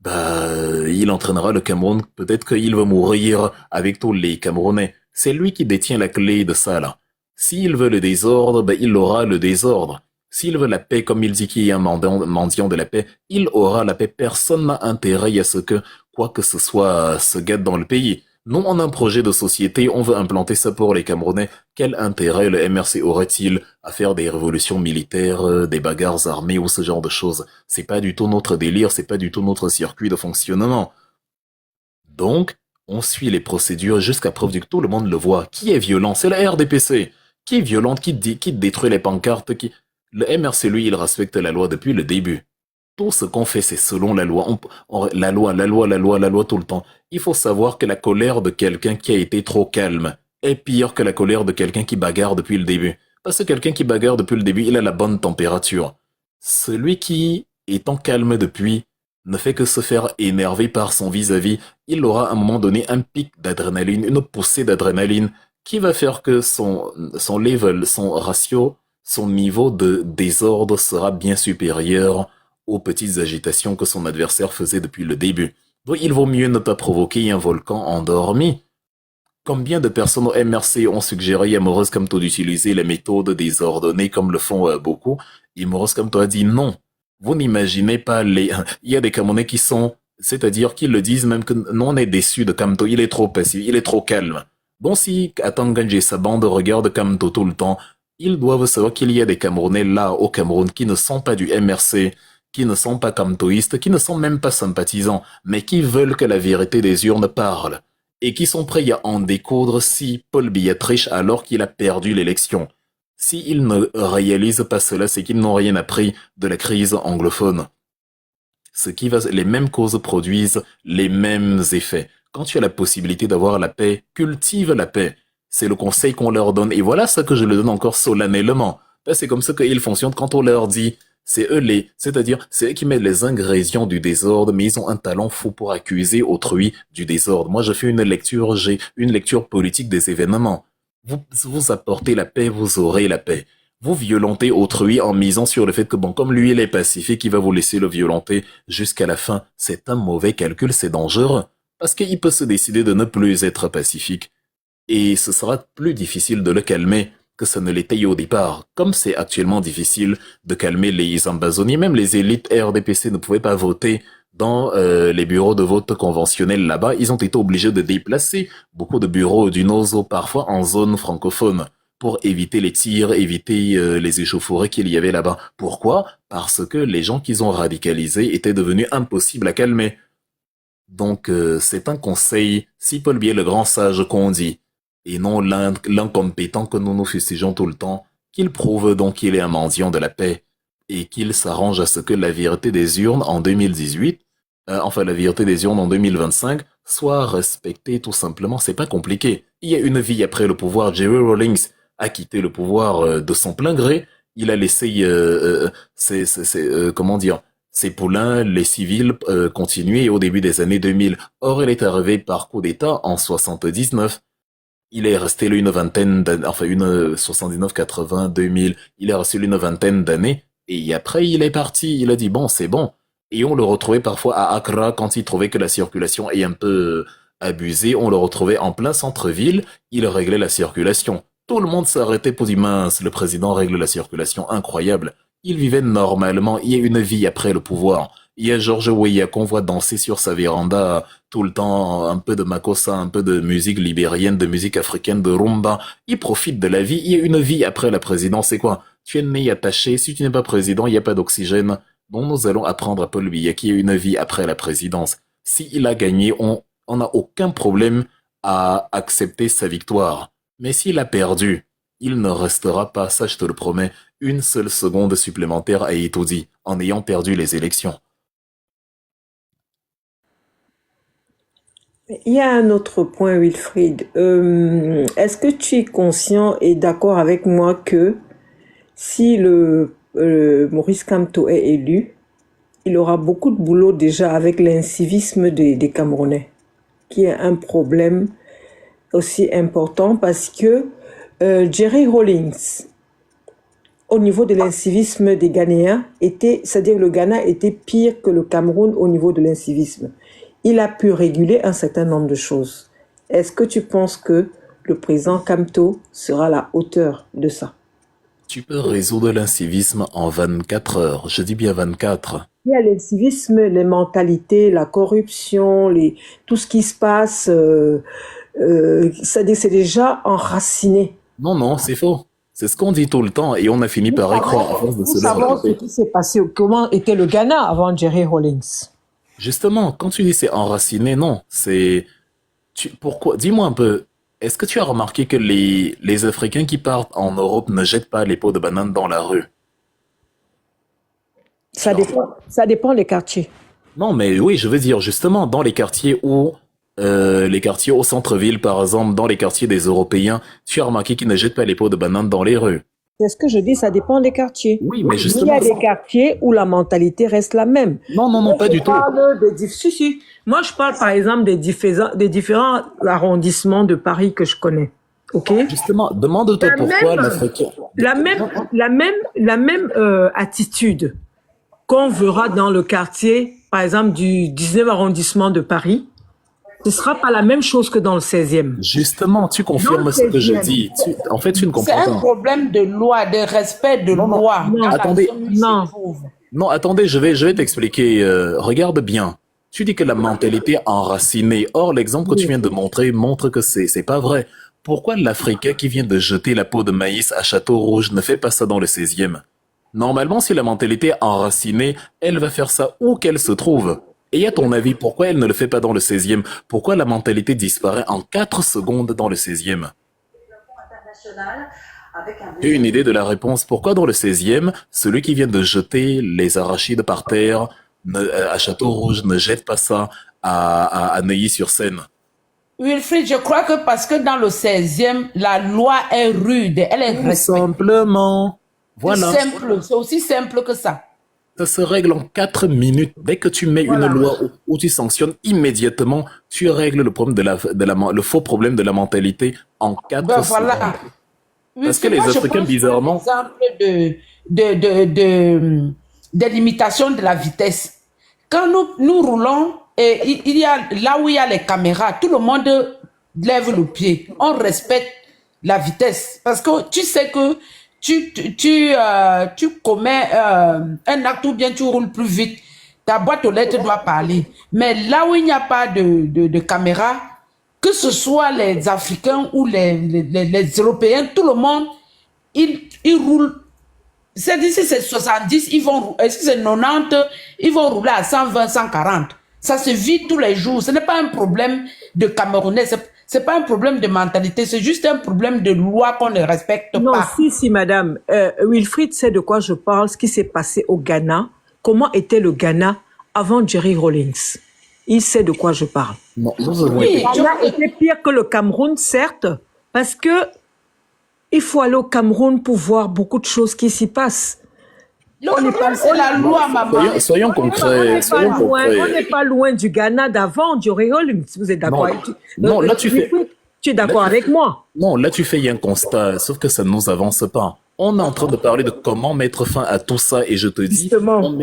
il entraînera le Cameroun. Peut-être qu'il va mourir avec tous les Camerounais. C'est lui qui détient la clé de ça, là. S'il veut le désordre, il aura le désordre. S'il veut la paix, comme il dit qu'il est un mendiant de la paix, il aura la paix. Personne n'a intérêt à ce que quoi que ce soit se gâte dans le pays. Nous, on a un projet de société, on veut implanter ça pour les Camerounais. Quel intérêt le MRC aurait-il à faire des révolutions militaires, des bagarres armées ou ce genre de choses? C'est pas du tout notre délire, c'est pas du tout notre circuit de fonctionnement. Donc, on suit les procédures jusqu'à preuve que tout le monde le voit. Qui est violent? C'est la RDPC. Qui est violente, qui détruit les pancartes, Le MRC, lui, il respecte la loi depuis le début. Tout ce qu'on fait, c'est selon la loi. La loi tout le temps. Il faut savoir que la colère de quelqu'un qui a été trop calme est pire que la colère de quelqu'un qui bagarre depuis le début. Parce que quelqu'un qui bagarre depuis le début, il a la bonne température. Celui qui, étant calme depuis, ne fait que se faire énerver par son vis-à-vis, il aura à un moment donné un pic d'adrénaline, une poussée d'adrénaline qui va faire que son level, son ratio, son niveau de désordre sera bien supérieur aux petites agitations que son adversaire faisait depuis le début. Donc il vaut mieux ne pas provoquer un volcan endormi. Combien de personnes au MRC ont suggéré à Maurice Kamto d'utiliser les méthodes désordonnées comme le font beaucoup, et Maurice Kamto a dit non. Vous n'imaginez pas il y a des Camerounais qui sont, c'est-à-dire qu'ils le disent même que nous on est déçus de Kamto, il est trop passif, il est trop calme. Bon, si Atanganje et sa bande regardent Kamto tout le temps, ils doivent savoir qu'il y a des Camerounais là au Cameroun qui ne sont pas du MRC, qui ne sont pas kamtoïstes, qui ne sont même pas sympathisants, mais qui veulent que la vérité des urnes parle, et qui sont prêts à en découdre si Paul Biya triche alors qu'il a perdu l'élection. S'ils ne réalisent pas cela, c'est qu'ils n'ont rien appris de la crise anglophone. les mêmes causes produisent les mêmes effets. Quand tu as la possibilité d'avoir la paix, cultive la paix. C'est le conseil qu'on leur donne. Et voilà ce que je le donne encore solennellement. C'est comme ça qu'ils fonctionnent quand on leur dit. C'est-à-dire, c'est eux qui mettent les ingrédients du désordre, mais ils ont un talent fou pour accuser autrui du désordre. Moi, je fais j'ai une lecture politique des événements. Vous apportez la paix, vous aurez la paix. Vous violentez autrui en misant sur le fait que, bon, comme lui, il est pacifique, il va vous laisser le violenter jusqu'à la fin. C'est un mauvais calcul, c'est dangereux. Parce qu'il peut se décider de ne plus être pacifique. Et ce sera plus difficile de le calmer que ça ne l'était au départ. Comme c'est actuellement difficile de calmer les Ambazonis, même les élites RDPC ne pouvaient pas voter dans les bureaux de vote conventionnels là-bas. Ils ont été obligés de déplacer beaucoup de bureaux du NOZO, parfois en zone francophone, pour éviter les tirs, éviter les échauffourées qu'il y avait là-bas. Pourquoi? Parce que les gens qu'ils ont radicalisés étaient devenus impossibles à calmer. Donc c'est un conseil, si Paul Biya le grand sage qu'on dit, et non l'incompétent que nous nous fustigeons tout le temps, qu'il prouve donc qu'il est un mendiant de la paix et qu'il s'arrange à ce que la vérité des urnes en 2018, la vérité des urnes en 2025, soit respectée tout simplement. C'est pas compliqué. Il y a une vie après le pouvoir. Jerry Rawlings a quitté le pouvoir de son plein gré. Il a laissé, ses poulains, les civils, continuer au début des années 2000. Or, il est arrivé par coup d'État en 79. Il est resté une vingtaine d'années, 79, 80, 2000. Il est resté une vingtaine d'années. Et après, il est parti. Il a dit, bon, c'est bon. Et on le retrouvait parfois à Accra quand il trouvait que la circulation est un peu abusée. On le retrouvait en plein centre-ville. Il réglait la circulation. Tout le monde s'arrêtait pour dire, mince, le président règle la circulation. Incroyable. Il vivait normalement. Il y a une vie après le pouvoir. Il y a Georges Weah qu'on voit danser sur sa véranda tout le temps, un peu de makossa, un peu de musique libérienne, de musique africaine, de rumba. Il profite de la vie. Il y a une vie après la présidence. C'est quoi? Tu es né attaché. Si tu n'es pas président, il n'y a pas d'oxygène. Donc nous allons apprendre à Paul Biya qu'il y a une vie après la présidence. S'il a gagné, on n'a aucun problème à accepter sa victoire. Mais s'il a perdu, il ne restera pas, ça je te le promets, une seule seconde supplémentaire à Itoudi en ayant perdu les élections. Il y a un autre point, Wilfried. Est-ce que tu es conscient et d'accord avec moi que si le Maurice Kamto est élu, il aura beaucoup de boulot déjà avec l'incivisme des Camerounais, qui est un problème aussi important parce que Jerry Rawlings, au niveau de l'incivisme des Ghanéens, c'est-à-dire le Ghana était pire que le Cameroun au niveau de l'incivisme. Il a pu réguler un certain nombre de choses. Est-ce que tu penses que le président Kamto sera à la hauteur de ça? Tu peux résoudre l'incivisme en 24 heures. Je dis bien 24. Il y a l'incivisme, les mentalités, la corruption, tout ce qui se passe, c'est déjà enraciné. Non, c'est faux. C'est ce qu'on dit tout le temps et on a fini par y croire à force de se le répéter. Ce qui s'est passé, comment était le Ghana avant Jerry Rawlings? Justement, quand tu dis c'est enraciné, non, pourquoi? Dis-moi un peu, est-ce que tu as remarqué que les Africains qui partent en Europe ne jettent pas les pots de banane dans la rue? Ça dépend des quartiers. Non, mais oui, je veux dire, justement, dans les quartiers au centre-ville, par exemple, dans les quartiers des Européens, tu as remarqué qu'ils ne jettent pas les pots de banane dans les rues. C'est ce que je dis, ça dépend des quartiers. Oui, mais justement... Il y a des quartiers où la mentalité reste la même. Non, pas du tout. Si. Moi, je parle par exemple des différents arrondissements de Paris que je connais. Ok. Justement, demande-toi pourquoi l'Africain... La même attitude qu'on verra dans le quartier, par exemple, du 19e arrondissement de Paris, ce sera pas la même chose que dans le 16e. Justement, tu confirmes ce que je dis. En fait, tu ne comprends pas. C'est un problème de loi, de respect de loi. Non, attendez, je vais t'expliquer. Regarde bien. Tu dis que la mentalité est enracinée. Or, l'exemple que tu viens de montrer montre que c'est pas vrai. Pourquoi l'Africain qui vient de jeter la peau de maïs à Château-Rouge ne fait pas ça dans le 16e? Normalement, si la mentalité est enracinée, elle va faire ça où qu'elle se trouve. Et à ton avis, pourquoi elle ne le fait pas dans le 16e? Pourquoi la mentalité disparaît en 4 secondes dans le 16e? J'ai une idée de la réponse. Pourquoi dans le 16e, celui qui vient de jeter les arachides par terre à Château-Rouge, ne jette pas ça à Neuilly-sur-Seine. Wilfried, je crois que parce que dans le 16e, la loi est rude, elle est Tout respectée. simplement. C'est Voilà. simple, c'est aussi simple que ça. Ça se règle en 4 minutes. Dès que tu mets une Voilà. loi où tu sanctionnes immédiatement, tu règles le problème le faux problème de la mentalité en 4 Ben secondes. voilà. Parce que Wilfried, les moi je Africains, prends souvent bizarrement, l'exemple de limitation de la vitesse. Quand nous roulons, et il y a là où il y a les caméras, tout le monde lève le pied. On respecte la vitesse. Parce que tu sais que tu commets un acte ou bien tu roules plus vite. Ta boîte aux lettres doit parler. Mais là où il n'y a pas de caméra, que ce soit les Africains ou les Européens, tout le monde, ils roulent. C'est d'ici c'est 70, ils vont, si c'est 90, ils vont rouler à 120, 140. Ça se vit tous les jours. Ce n'est pas un problème de Camerounais, c'est pas un problème de mentalité, c'est juste un problème de loi qu'on ne respecte Non, pas. si, madame. Wilfried sait de quoi je parle, ce qui s'est passé au Ghana. Comment était le Ghana avant Jerry Rawlings? Il sait de quoi je parle. non, nous avons Oui, été. Le Ghana était pire que le Cameroun, certes, parce que il faut aller au Cameroun pour voir beaucoup de choses qui s'y passent. Le problème, c'est la loi, maman. Soyons concrets. Soyons On concrets. n'est pas loin du Ghana d'avant, Jerry Rawlings. Vous êtes d'accord? Non, là, tu fais. Wilfried, tu es d'accord Là, tu avec moi? Non, là, tu fais un constat, sauf que ça ne nous avance pas. On est en train de parler de comment mettre fin à tout ça, et je te dis, Justement.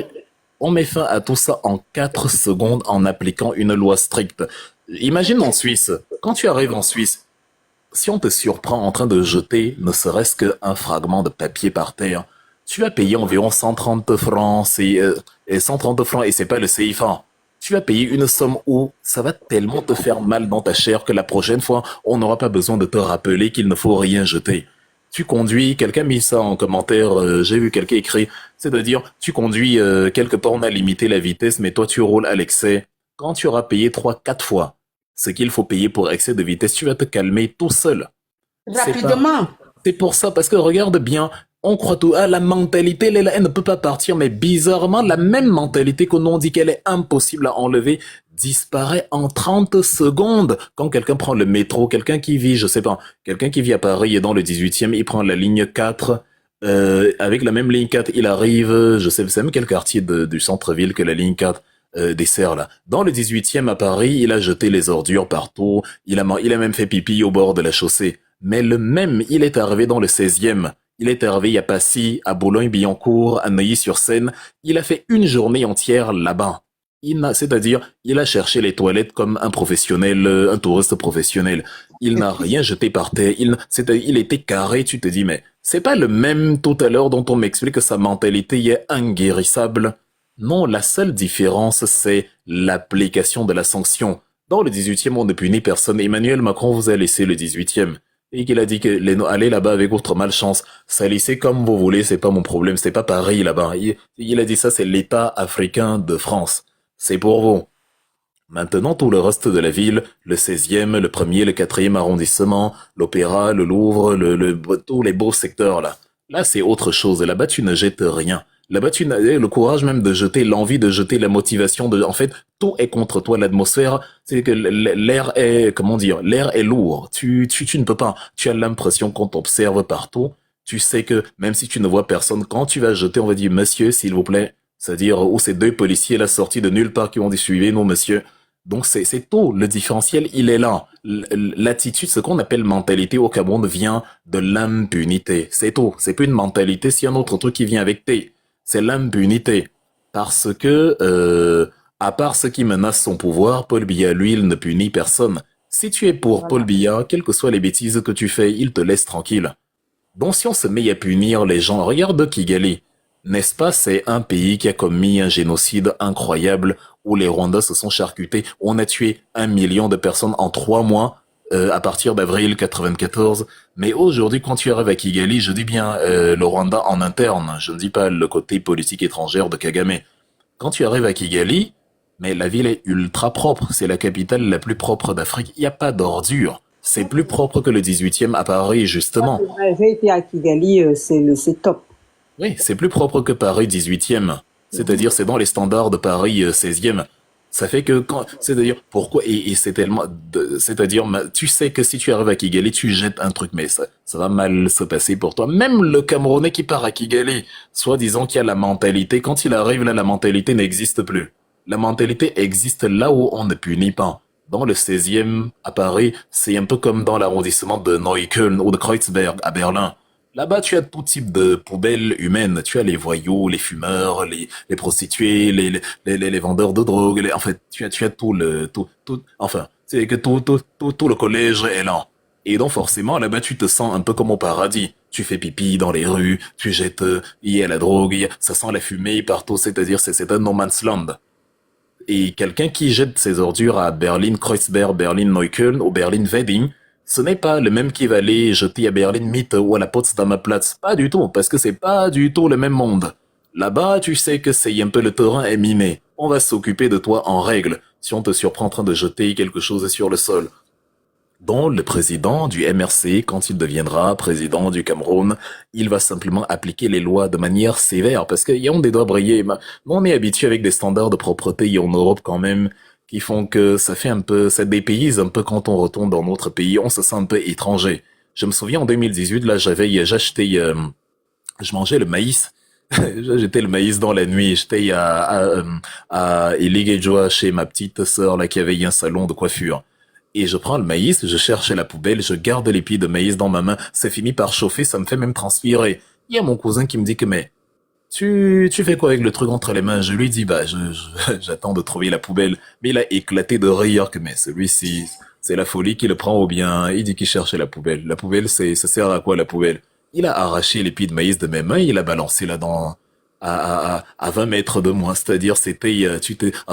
on met fin à tout ça en 4 secondes en appliquant une loi stricte. Imagine en Suisse, quand tu arrives en Suisse, si on te surprend en train de jeter ne serait-ce qu'un fragment de papier par terre, tu vas payer environ 130 francs, et 130 francs, et c'est pas le CFA. Tu vas payer une somme où ça va tellement te faire mal dans ta chair que la prochaine fois, on n'aura pas besoin de te rappeler qu'il ne faut rien jeter. Tu conduis, quelqu'un a mis ça en commentaire, j'ai vu quelqu'un écrit, c'est-à-dire, tu conduis quelque part, on a limité la vitesse, mais toi tu roules à l'excès. Quand tu auras payé 3-4 fois ce qu'il faut payer pour excès de vitesse, tu vas te calmer tout seul. Rapidement. C'est pour ça, parce que regarde bien, on croit tout, la mentalité, elle ne peut pas partir, mais bizarrement, la même mentalité que nous on dit qu'elle est impossible à enlever, disparaît en 30 secondes. Quand quelqu'un prend le métro, quelqu'un qui vit, je sais pas, quelqu'un qui vit à Paris et dans le 18e, il prend la ligne 4, avec la même ligne 4, il arrive, je sais même quel quartier du centre-ville que la ligne 4 dessert là. Dans le 18e à Paris, il a jeté les ordures partout, il a même fait pipi au bord de la chaussée. Mais le même, il est arrivé dans le 16e. Il est arrivé à Passy, à Boulogne-Billancourt, à Neuilly-sur-Seine. Il a fait une journée entière là-bas. C'est-à-dire, il a cherché les toilettes comme un professionnel, un touriste professionnel. Il n'a rien jeté par terre. Il était carré. Tu te dis, mais c'est pas le même tout à l'heure dont on m'explique que sa mentalité est inguérissable. Non, la seule différence, c'est l'application de la sanction. Dans le 18e, on ne punit personne. Emmanuel Macron vous a laissé le 18e. Et qu'il a dit que allez là-bas avec votre malchance, salissez comme vous voulez, c'est pas mon problème, c'est pas Paris là-bas. Il a dit ça, c'est l'État africain de France. C'est pour vous. Maintenant, tout le reste de la ville, le 16e, le 1er, le 4e arrondissement, l'Opéra, le Louvre, tous les beaux secteurs là. Là, c'est autre chose. Là-bas, tu ne jettes rien. Là-bas, tu n'as le courage même de jeter, l'envie de jeter, la motivation de, en fait, tout est contre toi. L'atmosphère, c'est que l'air est, comment dire, l'air est lourd. Tu ne peux pas. Tu as l'impression qu'on t'observe partout. Tu sais que même si tu ne vois personne, quand tu vas jeter, on va dire, monsieur, s'il vous plaît. C'est-à-dire, où ces 2 policiers là sortis de nulle part qui ont dit, suivez-nous, monsieur. Donc c'est tout. Le différentiel, il est là. L'attitude, ce qu'on appelle mentalité au Cameroun vient de l'impunité. C'est tout. C'est plus une mentalité, c'est un autre truc qui vient avec T. C'est l'impunité. Parce que, à part ceux qui menacent son pouvoir, Paul Biya, lui, il ne punit personne. Si tu es pour Paul Biya, quelles que soient les bêtises que tu fais, il te laisse tranquille. Donc si on se met à punir les gens, regarde Kigali. N'est-ce pas, c'est un pays qui a commis un génocide incroyable où les Rwandais se sont charcutés. On a tué 1 million de personnes en 3 mois. À partir d'avril 94. Mais aujourd'hui, quand tu arrives à Kigali, je dis bien le Rwanda en interne, je ne dis pas le côté politique étrangère de Kagame. Quand tu arrives à Kigali, mais la ville est ultra propre, c'est la capitale la plus propre d'Afrique, il n'y a pas d'ordures. C'est plus propre que le 18e à Paris, justement. J'ai été à Kigali, c'est top. Oui, c'est plus propre que Paris 18e. C'est-à-dire, c'est dans les standards de Paris 16e. Ça fait que quand, c'est-à-dire, pourquoi, et c'est tellement, c'est-à-dire, tu sais que si tu arrives à Kigali, tu jettes un truc, mais ça va mal se passer pour toi. Même le Camerounais qui part à Kigali, soit disant qu'il y a la mentalité, quand il arrive là, la mentalité n'existe plus. La mentalité existe là où on ne punit pas. Dans le 16e, à Paris, c'est un peu comme dans l'arrondissement de Neukölln ou de Kreuzberg à Berlin. Là-bas, tu as tout type de poubelles humaines. Tu as les voyous, les fumeurs, les prostituées, les vendeurs de drogue. En fait, tu as enfin, c'est que tout le collège est là. Et donc, forcément, là-bas, tu te sens un peu comme au paradis. Tu fais pipi dans les rues, tu jettes, il y a la drogue, ça sent la fumée partout. C'est-à-dire, c'est un no man's land. Et quelqu'un qui jette ses ordures à Berlin Kreuzberg, Berlin Neukölln ou Berlin Wedding, ce n'est pas le même qui va aller jeter à Berlin Mitte ou à la Potsdamer Platz. Pas du tout, parce que c'est pas du tout le même monde. Là-bas, tu sais que c'est un peu le terrain est miné. On va s'occuper de toi en règle si on te surprend en train de jeter quelque chose sur le sol. Dont le président du MRC, quand il deviendra président du Cameroun, il va simplement appliquer les lois de manière sévère, parce qu'il y a des doigts brillés. On est habitué avec des standards de propreté en Europe quand même, qui font que ça fait un peu, ça dépayse un peu quand on retourne dans notre pays, on se sent un peu étranger. Je me souviens en 2018, là, j'achetais, je mangeais le maïs. J'étais le maïs dans la nuit. J'étais à Iligejoa chez ma petite sœur, là, qui avait un salon de coiffure. Et je prends le maïs, je cherche la poubelle, je garde les pieds de maïs dans ma main, ça finit par chauffer, ça me fait même transpirer. Il y a mon cousin qui me dit que, mais, tu fais quoi avec le truc entre les mains? Je lui dis, bah, j'attends de trouver la poubelle. Mais il a éclaté de rire que, mais celui-ci, c'est la folie qui le prend ou bien, il dit qu'il cherchait la poubelle. La poubelle, ça sert à quoi, la poubelle? Il a arraché les pieds de maïs de mes mains, il a balancé là à 20 mètres de moi. C'est-à-dire, en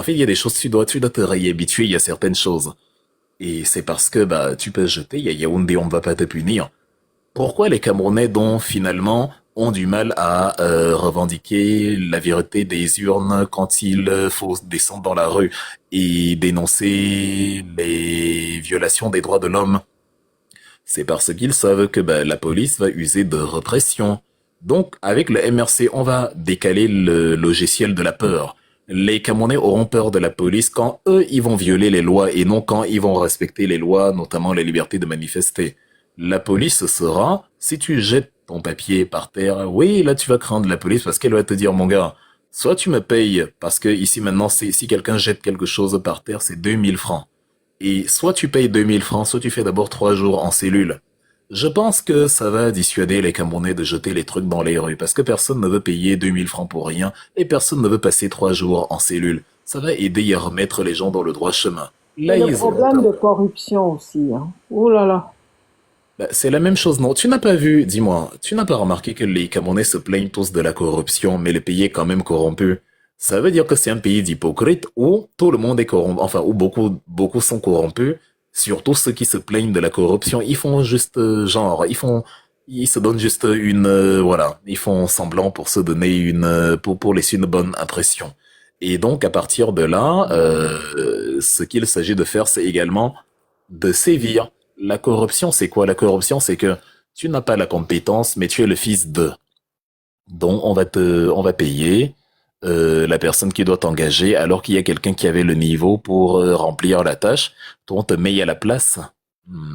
fait, il y a des choses, tu dois te réhabituer, il y a certaines choses. Et c'est parce que, bah, tu peux jeter, il y a Yaoundé, on ne va pas te punir. Pourquoi les Camerounais, dont finalement, ont du mal à revendiquer la vérité des urnes quand il faut descendre dans la rue et dénoncer les violations des droits de l'homme? C'est parce qu'ils savent que bah, la police va user de répression. Donc, avec le MRC, on va décaler le logiciel de la peur. Les Camerounais auront peur de la police quand eux, ils vont violer les lois et non quand ils vont respecter les lois, notamment la liberté de manifester. La police sera, si tu jettes ton papier par terre, oui, là tu vas craindre la police parce qu'elle va te dire, mon gars, soit tu me payes, parce que ici maintenant, si quelqu'un jette quelque chose par terre, c'est 2000 francs. Et soit tu payes 2000 francs, soit tu fais d'abord 3 jours en cellule. Je pense que ça va dissuader les Camerounais de jeter les trucs dans les rues, parce que personne ne veut payer 2000 francs pour rien, et personne ne veut passer 3 jours en cellule. Ça va aider à remettre les gens dans le droit chemin. Là, Et le problème de corruption aussi, hein. Ouh là là. Bah, c'est la même chose, non? Tu n'as pas vu, dis-moi, tu n'as pas remarqué que les Camerounais se plaignent tous de la corruption, mais le pays est quand même corrompu. Ça veut dire que c'est un pays d'hypocrites où tout le monde est corrompu, enfin, où beaucoup sont corrompus, surtout ceux qui se plaignent de la corruption. Ils font juste, ils se donnent juste voilà, ils font semblant pour se donner pour laisser une bonne impression. Et donc, à partir de là, ce qu'il s'agit de faire, c'est également de sévir. La corruption, c'est quoi? La corruption, c'est que tu n'as pas la compétence, mais tu es le fils de. Donc, on va payer la personne qui doit t'engager, alors qu'il y a quelqu'un qui avait le niveau pour remplir la tâche. Toi, on te met à la place.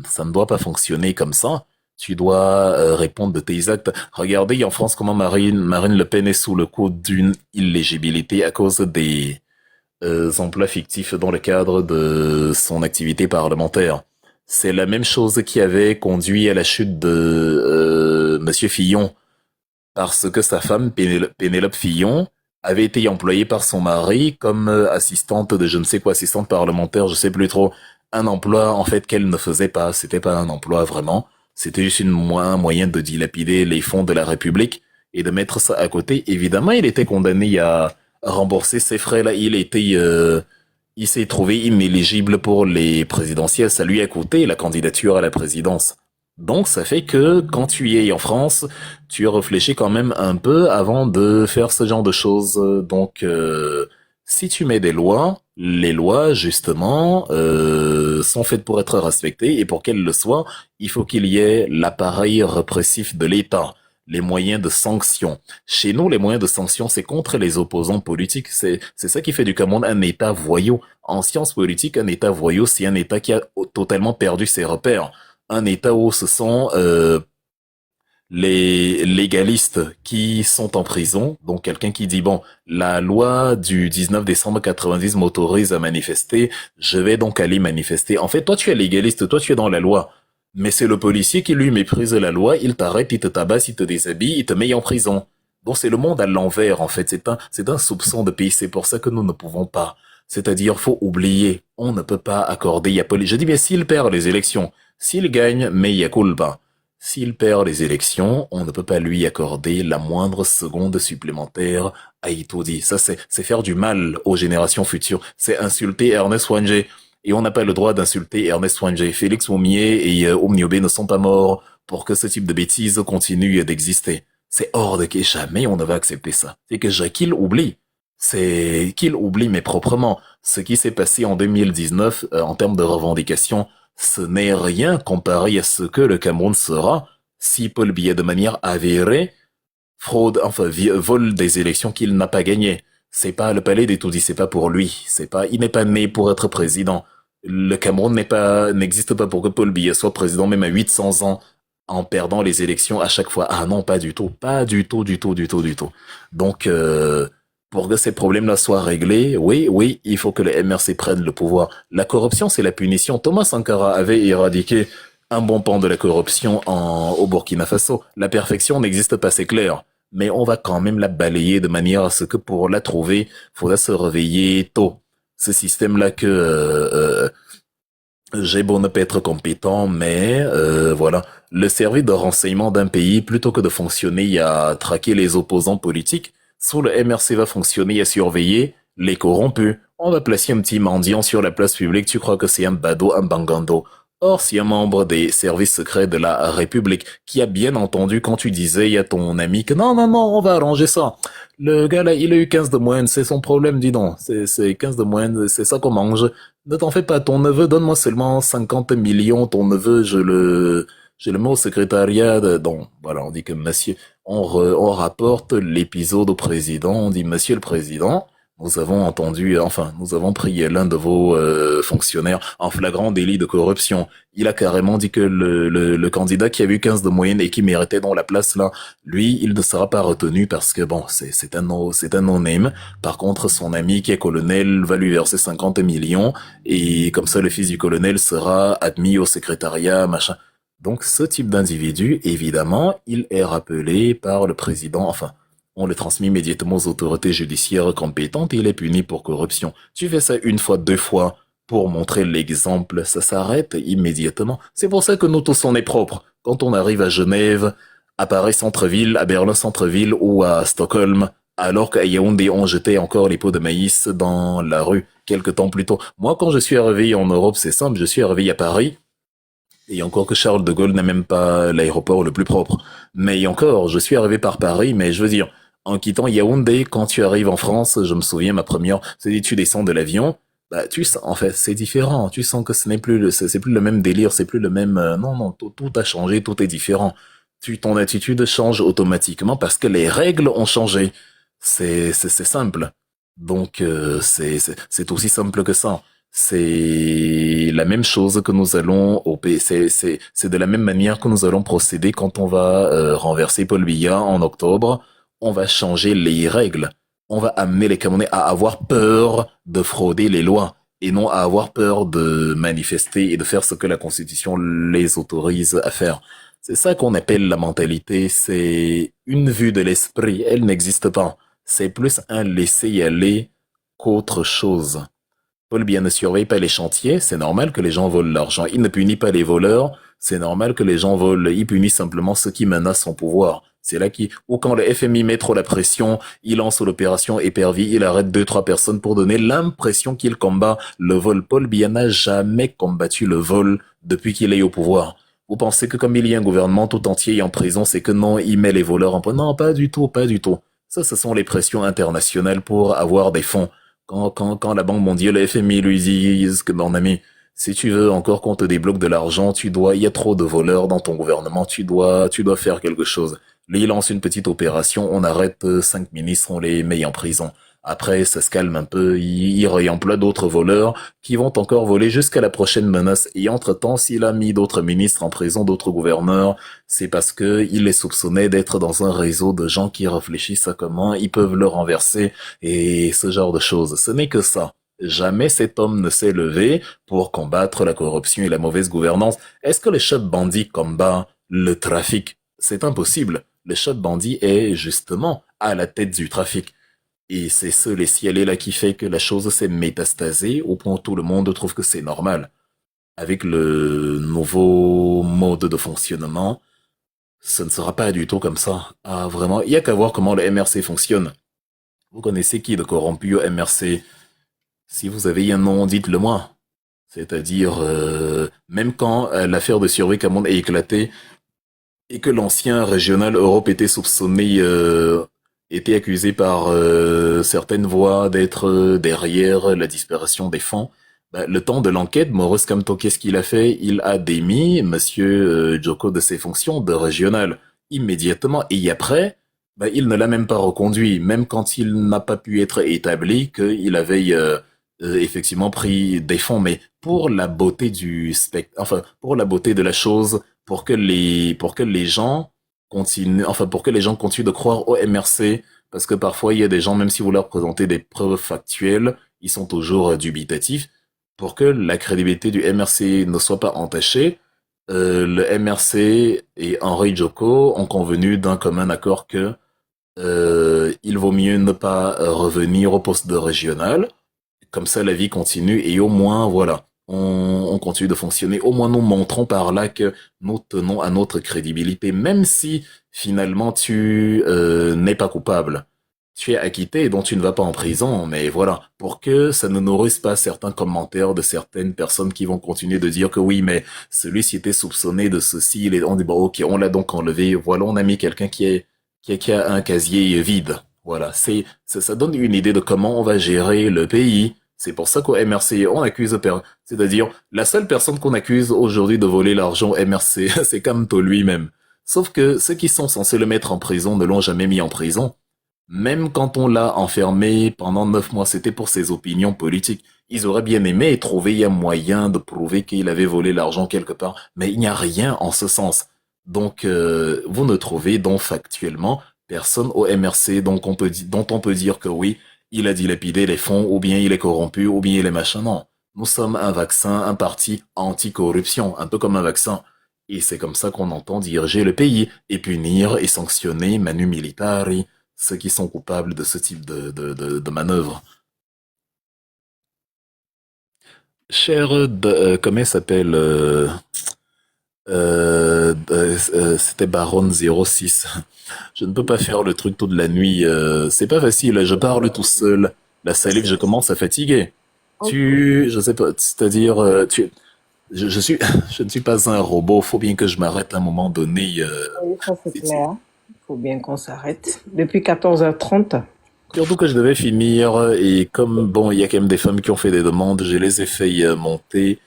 Ça ne doit pas fonctionner comme ça. Tu dois répondre de tes actes. Regardez en France comment Marine Le Pen est sous le coup d'une illégibilité à cause des emplois fictifs dans le cadre de son activité parlementaire. C'est la même chose qui avait conduit à la chute de Monsieur Fillon, parce que sa femme, Pénélope Fillon, avait été employée par son mari comme assistante de je ne sais quoi, assistante parlementaire, je sais plus trop. Un emploi, en fait, qu'elle ne faisait pas. C'était pas un emploi vraiment. C'était juste un moyen de dilapider les fonds de la République et de mettre ça à côté. Évidemment, il était condamné à rembourser ses frais là. Il s'est trouvé inéligible pour les présidentielles. Ça lui a coûté la candidature à la présidence. Donc, ça fait que quand tu y es en France, tu réfléchis quand même un peu avant de faire ce genre de choses. Donc, si tu mets des lois, les lois, justement, sont faites pour être respectées et pour qu'elles le soient, il faut qu'il y ait l'appareil répressif de l'État. les moyens de sanction. Chez nous, les moyens de sanction, c'est contre les opposants politiques. C'est ça qui fait du Cameroun un État voyou. En sciences politiques, un État voyou, c'est un État qui a totalement perdu ses repères. Un État où ce sont les légalistes qui sont en prison. Donc quelqu'un qui dit, bon, la loi du 19 décembre 90 m'autorise à manifester, je vais donc aller manifester. En fait, toi tu es légaliste, toi tu es dans la loi. Mais c'est le policier qui lui méprise la loi, il t'arrête, il te tabasse, il te déshabille, il te met en prison. Donc c'est le monde à l'envers en fait, c'est un soupçon de pays, c'est pour ça que nous ne pouvons pas. C'est-à-dire, faut oublier, on ne peut pas accorder, je dis bien s'il perd les élections, s'il gagne, mais il y a culpa. S'il perd les élections, on ne peut pas lui accorder la moindre seconde supplémentaire à Itoudi. Ça, c'est faire du mal aux générations futures. C'est insulter Ernest Wangé. Et on n'a pas le droit d'insulter Ernest Wangé. Félix Oumié et Oumniobé ne sont pas morts pour que ce type de bêtises continue d'exister. C'est hors de que jamais on ne va accepter ça. C'est que qu'il oublie. C'est qu'il oublie, mais proprement. Ce qui s'est passé en 2019 en termes de revendications, ce n'est rien comparé à ce que le Cameroun sera si Paul Biya, de manière avérée, fraude, vole des élections qu'il n'a pas gagnées. C'est pas le palais des Toudis, c'est pas pour lui. Il n'est pas né pour être président. Le Cameroun n'existe pas pour que Paul Biya soit président, même à 800 ans, en perdant les élections à chaque fois. Ah non, pas du tout. Pas du tout, du tout, du tout, du tout. Donc, pour que ces problèmes-là soient réglés, oui, il faut que le MRC prenne le pouvoir. La corruption, c'est la punition. Thomas Sankara avait éradiqué un bon pan de la corruption au Burkina Faso. La perfection n'existe pas, c'est clair. Mais on va quand même la balayer de manière à ce que pour la trouver, faudra se réveiller tôt. Ce système-là que j'ai beau ne pas être compétent, mais voilà. Le service de renseignement d'un pays, plutôt que de fonctionner à traquer les opposants politiques, sous le MRC va fonctionner à surveiller les corrompus. On va placer un petit mendiant sur la place publique, tu crois que c'est un badaud, un bangando. Or, si un membre des services secrets de la République, qui a bien entendu quand tu disais à ton ami que non, on va arranger ça. Le gars là, il a eu 15 de moyenne, c'est son problème, dis donc. C'est 15 de moyenne, c'est ça qu'on mange. Ne t'en fais pas, ton neveu, donne-moi seulement 50 millions, ton neveu, je le mets au secrétariat donc, voilà, on dit que monsieur, on rapporte l'épisode au président, on dit monsieur le président, nous avons pris l'un de vos fonctionnaires en flagrant délit de corruption. Il a carrément dit que le candidat qui a eu 15 de moyenne et qui méritait dans la place là, lui, il ne sera pas retenu parce que bon, c'est un non-name. Par contre, son ami qui est colonel va lui verser 50 millions et comme ça le fils du colonel sera admis au secrétariat, machin. Donc ce type d'individu, évidemment, il est rappelé par le président, on le transmet immédiatement aux autorités judiciaires compétentes et il est puni pour corruption. Tu fais ça une fois, deux fois, pour montrer l'exemple, ça s'arrête immédiatement. C'est pour ça que nous tous on est propres. Quand on arrive à Genève, à Paris centre-ville, à Berlin centre-ville ou à Stockholm, alors qu'à Yaoundé on jetait encore les pots de maïs dans la rue quelque temps plus tôt. Moi quand je suis arrivé en Europe, c'est simple, je suis arrivé à Paris, et encore que Charles de Gaulle n'a même pas l'aéroport le plus propre. Mais encore, je suis arrivé par Paris, mais je veux dire, en quittant Yaoundé, quand tu arrives en France, je me souviens, ma première, c'est tu descends de l'avion, c'est différent. Tu sens que c'est plus le même délire, c'est plus le même, non, tout a changé, tout est différent. Ton attitude change automatiquement parce que les règles ont changé. C'est simple. Donc, c'est aussi simple que ça. C'est la même chose que nous allons c'est de la même manière que nous allons procéder quand on va renverser Paul Biya en octobre. On va changer les règles. On va amener les Camerounais à avoir peur de frauder les lois et non à avoir peur de manifester et de faire ce que la Constitution les autorise à faire. C'est ça qu'on appelle la mentalité. C'est une vue de l'esprit. Elle n'existe pas. C'est plus un laisser aller qu'autre chose. Paul Biya ne surveille pas les chantiers, c'est normal que les gens volent l'argent. Il ne punit pas les voleurs, c'est normal que les gens volent. Il punit simplement ceux qui menacent son pouvoir. C'est là ou quand le FMI met trop la pression, il lance l'opération épervier, il arrête 2-3 personnes pour donner l'impression qu'il combat le vol. Paul Biya n'a jamais combattu le vol depuis qu'il est au pouvoir. Vous pensez que comme il y a un gouvernement tout entier en prison, c'est que non, il met les voleurs en prison? Non, pas du tout, pas du tout. Ça, ce sont les pressions internationales pour avoir des fonds. Quand la Banque mondiale, le FMI lui disent que mon ami, si tu veux encore qu'on te débloque de l'argent, il y a trop de voleurs dans ton gouvernement, tu dois faire quelque chose. Là, il lance une petite opération, on arrête 5 ministres, on les met en prison. Après, ça se calme un peu, il réemploie d'autres voleurs qui vont encore voler jusqu'à la prochaine menace. Et entre-temps, s'il a mis d'autres ministres en prison, d'autres gouverneurs, c'est parce que il les soupçonnait d'être dans un réseau de gens qui réfléchissent à comment ils peuvent le renverser et ce genre de choses. Ce n'est que ça. Jamais cet homme ne s'est levé pour combattre la corruption et la mauvaise gouvernance. Est-ce que le chef bandit combat le trafic? C'est impossible. Le chef bandit est justement à la tête du trafic. Et c'est ce laisser-aller-là qui fait que la chose s'est métastasée au point où tout le monde trouve que c'est normal. Avec le nouveau mode de fonctionnement, ce ne sera pas du tout comme ça. Ah, vraiment, il y a qu'à voir comment le MRC fonctionne. Vous connaissez qui de corrompu au MRC? Si vous avez un nom, dites-le moi. C'est-à-dire, même quand l'affaire de Survey Cameroun a éclaté et que l'ancien régional Europe était soupçonné, était accusé par certaines voix d'être derrière la disparition des fonds, bah, le temps de l'enquête, Maurice Kamto, qu'est-ce qu'il a fait? Il a démis Monsieur Djoko de ses fonctions de régional immédiatement et après, bah, il ne l'a même pas reconduit, même quand il n'a pas pu être établi qu'il avait effectivement pris des fonds, mais pour la beauté du spectacle, enfin pour la beauté de la chose, pour que les gens continuent, enfin pour que les gens continuent de croire au MRC, parce que parfois il y a des gens, même si vous leur présentez des preuves factuelles, ils sont toujours dubitatifs. Pour que la crédibilité du MRC ne soit pas entachée, le MRC et Henri Djoko ont convenu d'un commun accord que il vaut mieux ne pas revenir au poste de régional. Comme ça, la vie continue et au moins, voilà, on continue de fonctionner. Au moins, nous montrons par là que nous tenons à notre crédibilité, même si finalement tu n'es pas coupable. Tu es acquitté et donc tu ne vas pas en prison, mais voilà, pour que ça ne nourrisse pas certains commentaires de certaines personnes qui vont continuer de dire que oui, mais celui-ci était soupçonné de ceci, on dit bon, ok, on l'a donc enlevé, voilà, on a mis quelqu'un qui a un casier vide. Voilà, ça donne une idée de comment on va gérer le pays. C'est pour ça qu'au MRC, on accuse, c'est-à-dire, la seule personne qu'on accuse aujourd'hui de voler l'argent au MRC, c'est Kamto lui-même. Sauf que ceux qui sont censés le mettre en prison ne l'ont jamais mis en prison. Même quand on l'a enfermé pendant 9 mois, c'était pour ses opinions politiques. Ils auraient bien aimé trouver un moyen de prouver qu'il avait volé l'argent quelque part, mais il n'y a rien en ce sens. Donc, vous ne trouvez donc factuellement personne au MRC dont on peut dire que oui, il a dilapidé les fonds, ou bien il est corrompu, ou bien il est machin. Non. Nous sommes un vaccin, un parti anti-corruption, un peu comme un vaccin. Et c'est comme ça qu'on entend diriger le pays, et punir et sanctionner manu militari ceux qui sont coupables de ce type de manœuvre. Cher, comment il s'appelle c'était Baron 06. Je ne peux pas faire le truc toute la nuit. C'est pas facile. Je parle tout seul. La salive, je commence à fatiguer. Ok, Je sais pas. C'est-à-dire, je suis, je ne suis pas un robot. Faut bien que je m'arrête à un moment donné. oui, ça c'est C'est- clair. Il faut bien qu'on s'arrête. Depuis 14h30. Surtout que je devais finir et comme bon, il y a quand même des femmes qui ont fait des demandes, je les ai fait monter.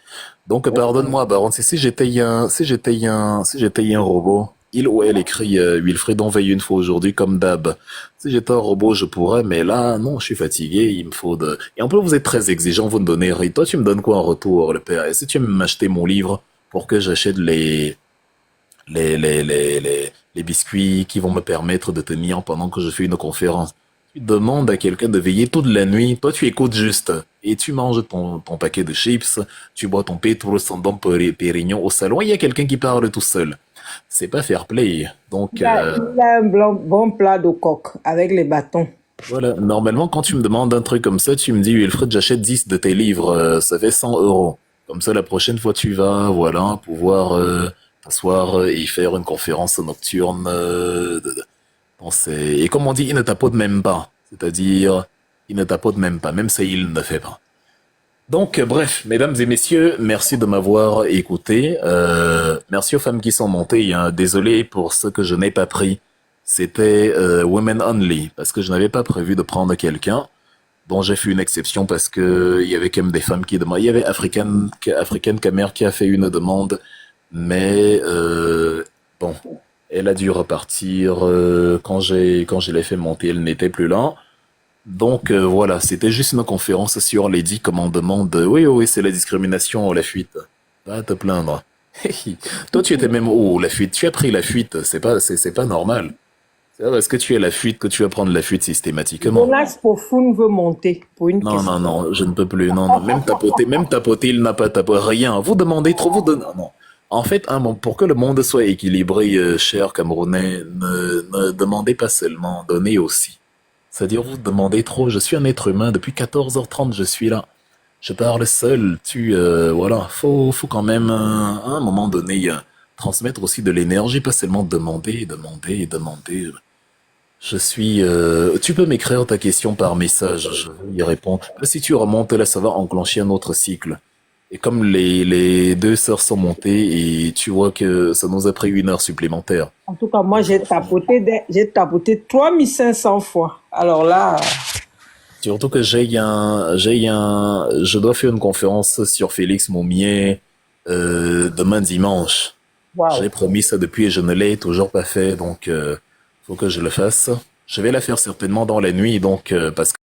Donc pardonne-moi, Baron, si j'étais un robot, il ou elle écrit Wilfried on veille une fois aujourd'hui comme d'hab. Si j'étais un robot, je pourrais, mais là, non, je suis fatigué, il me faut de. Et en plus, vous êtes très exigeant, vous ne donnez rien. Toi, tu me donnes quoi en retour, le père? Est-ce que tu aimes m'acheter mon livre pour que j'achète les biscuits qui vont me permettre de tenir pendant que je fais une conférence? Tu demandes à quelqu'un de veiller toute la nuit, toi tu écoutes juste, et tu manges ton paquet de chips, tu bois ton pétrole sans pérignon au salon, il y a quelqu'un qui parle tout seul. C'est pas fair play. Donc, Il a un bon plat de coq avec les bâtons. voilà. Normalement, quand tu me demandes un truc comme ça, tu me dis, Wilfred, j'achète 10 de tes livres, ça fait 100 euros. Comme ça, la prochaine fois, tu vas, voilà, pouvoir t'asseoir et faire une conférence nocturne. Bon, et comme on dit, il ne tapote même pas. C'est-à-dire, il ne tapote même pas, même si il ne fait pas. Donc, bref, mesdames et messieurs, merci de m'avoir écouté. Merci aux femmes qui sont montées, hein. Désolé pour ce que je n'ai pas pris. C'était Women Only, parce que je n'avais pas prévu de prendre quelqu'un. Bon, j'ai fait une exception parce que il y avait quand même des femmes qui demandaient. Il y avait African Camer qui a fait une demande, mais bon, Elle a dû repartir quand je l'ai fait monter, elle n'était plus là. Donc voilà, c'était juste une conférence sur les 10 commandements de... Oui, oui, c'est la discrimination, la fuite. Va te plaindre. Toi, tu étais même... Oh, la fuite. Tu as pris la fuite. C'est pas normal. C'est parce que tu as la fuite que tu vas prendre la fuite systématiquement. Jonas Profoun veut monter pour une Non, question. non, non, je ne peux plus. Non, non, même tapoter, il n'a pas tapoté. Rien. Vous demandez trop, vous donnez... Non. En fait, pour que le monde soit équilibré, cher Camerounais, ne demandez pas seulement, donnez aussi. C'est-à-dire, vous demandez trop. Je suis un être humain. Depuis 14h30, je suis là. Je parle seul. Voilà. Faut quand même, à un moment donné, transmettre aussi de l'énergie, pas seulement demander, demander, demander. Tu peux m'écrire ta question par message. Je vais y répondre. Là, si tu remontes, là, ça va enclencher un autre cycle. Et comme les deux sœurs sont montées, et tu vois que ça nous a pris 1 heure supplémentaire. En tout cas, moi, j'ai tapoté 3500 fois. Alors là, Surtout que je dois faire une conférence sur Félix Moumier demain dimanche. waouh. J'ai promis ça depuis et je ne l'ai toujours pas fait, donc faut que je le fasse. Je vais la faire certainement dans la nuit, donc parce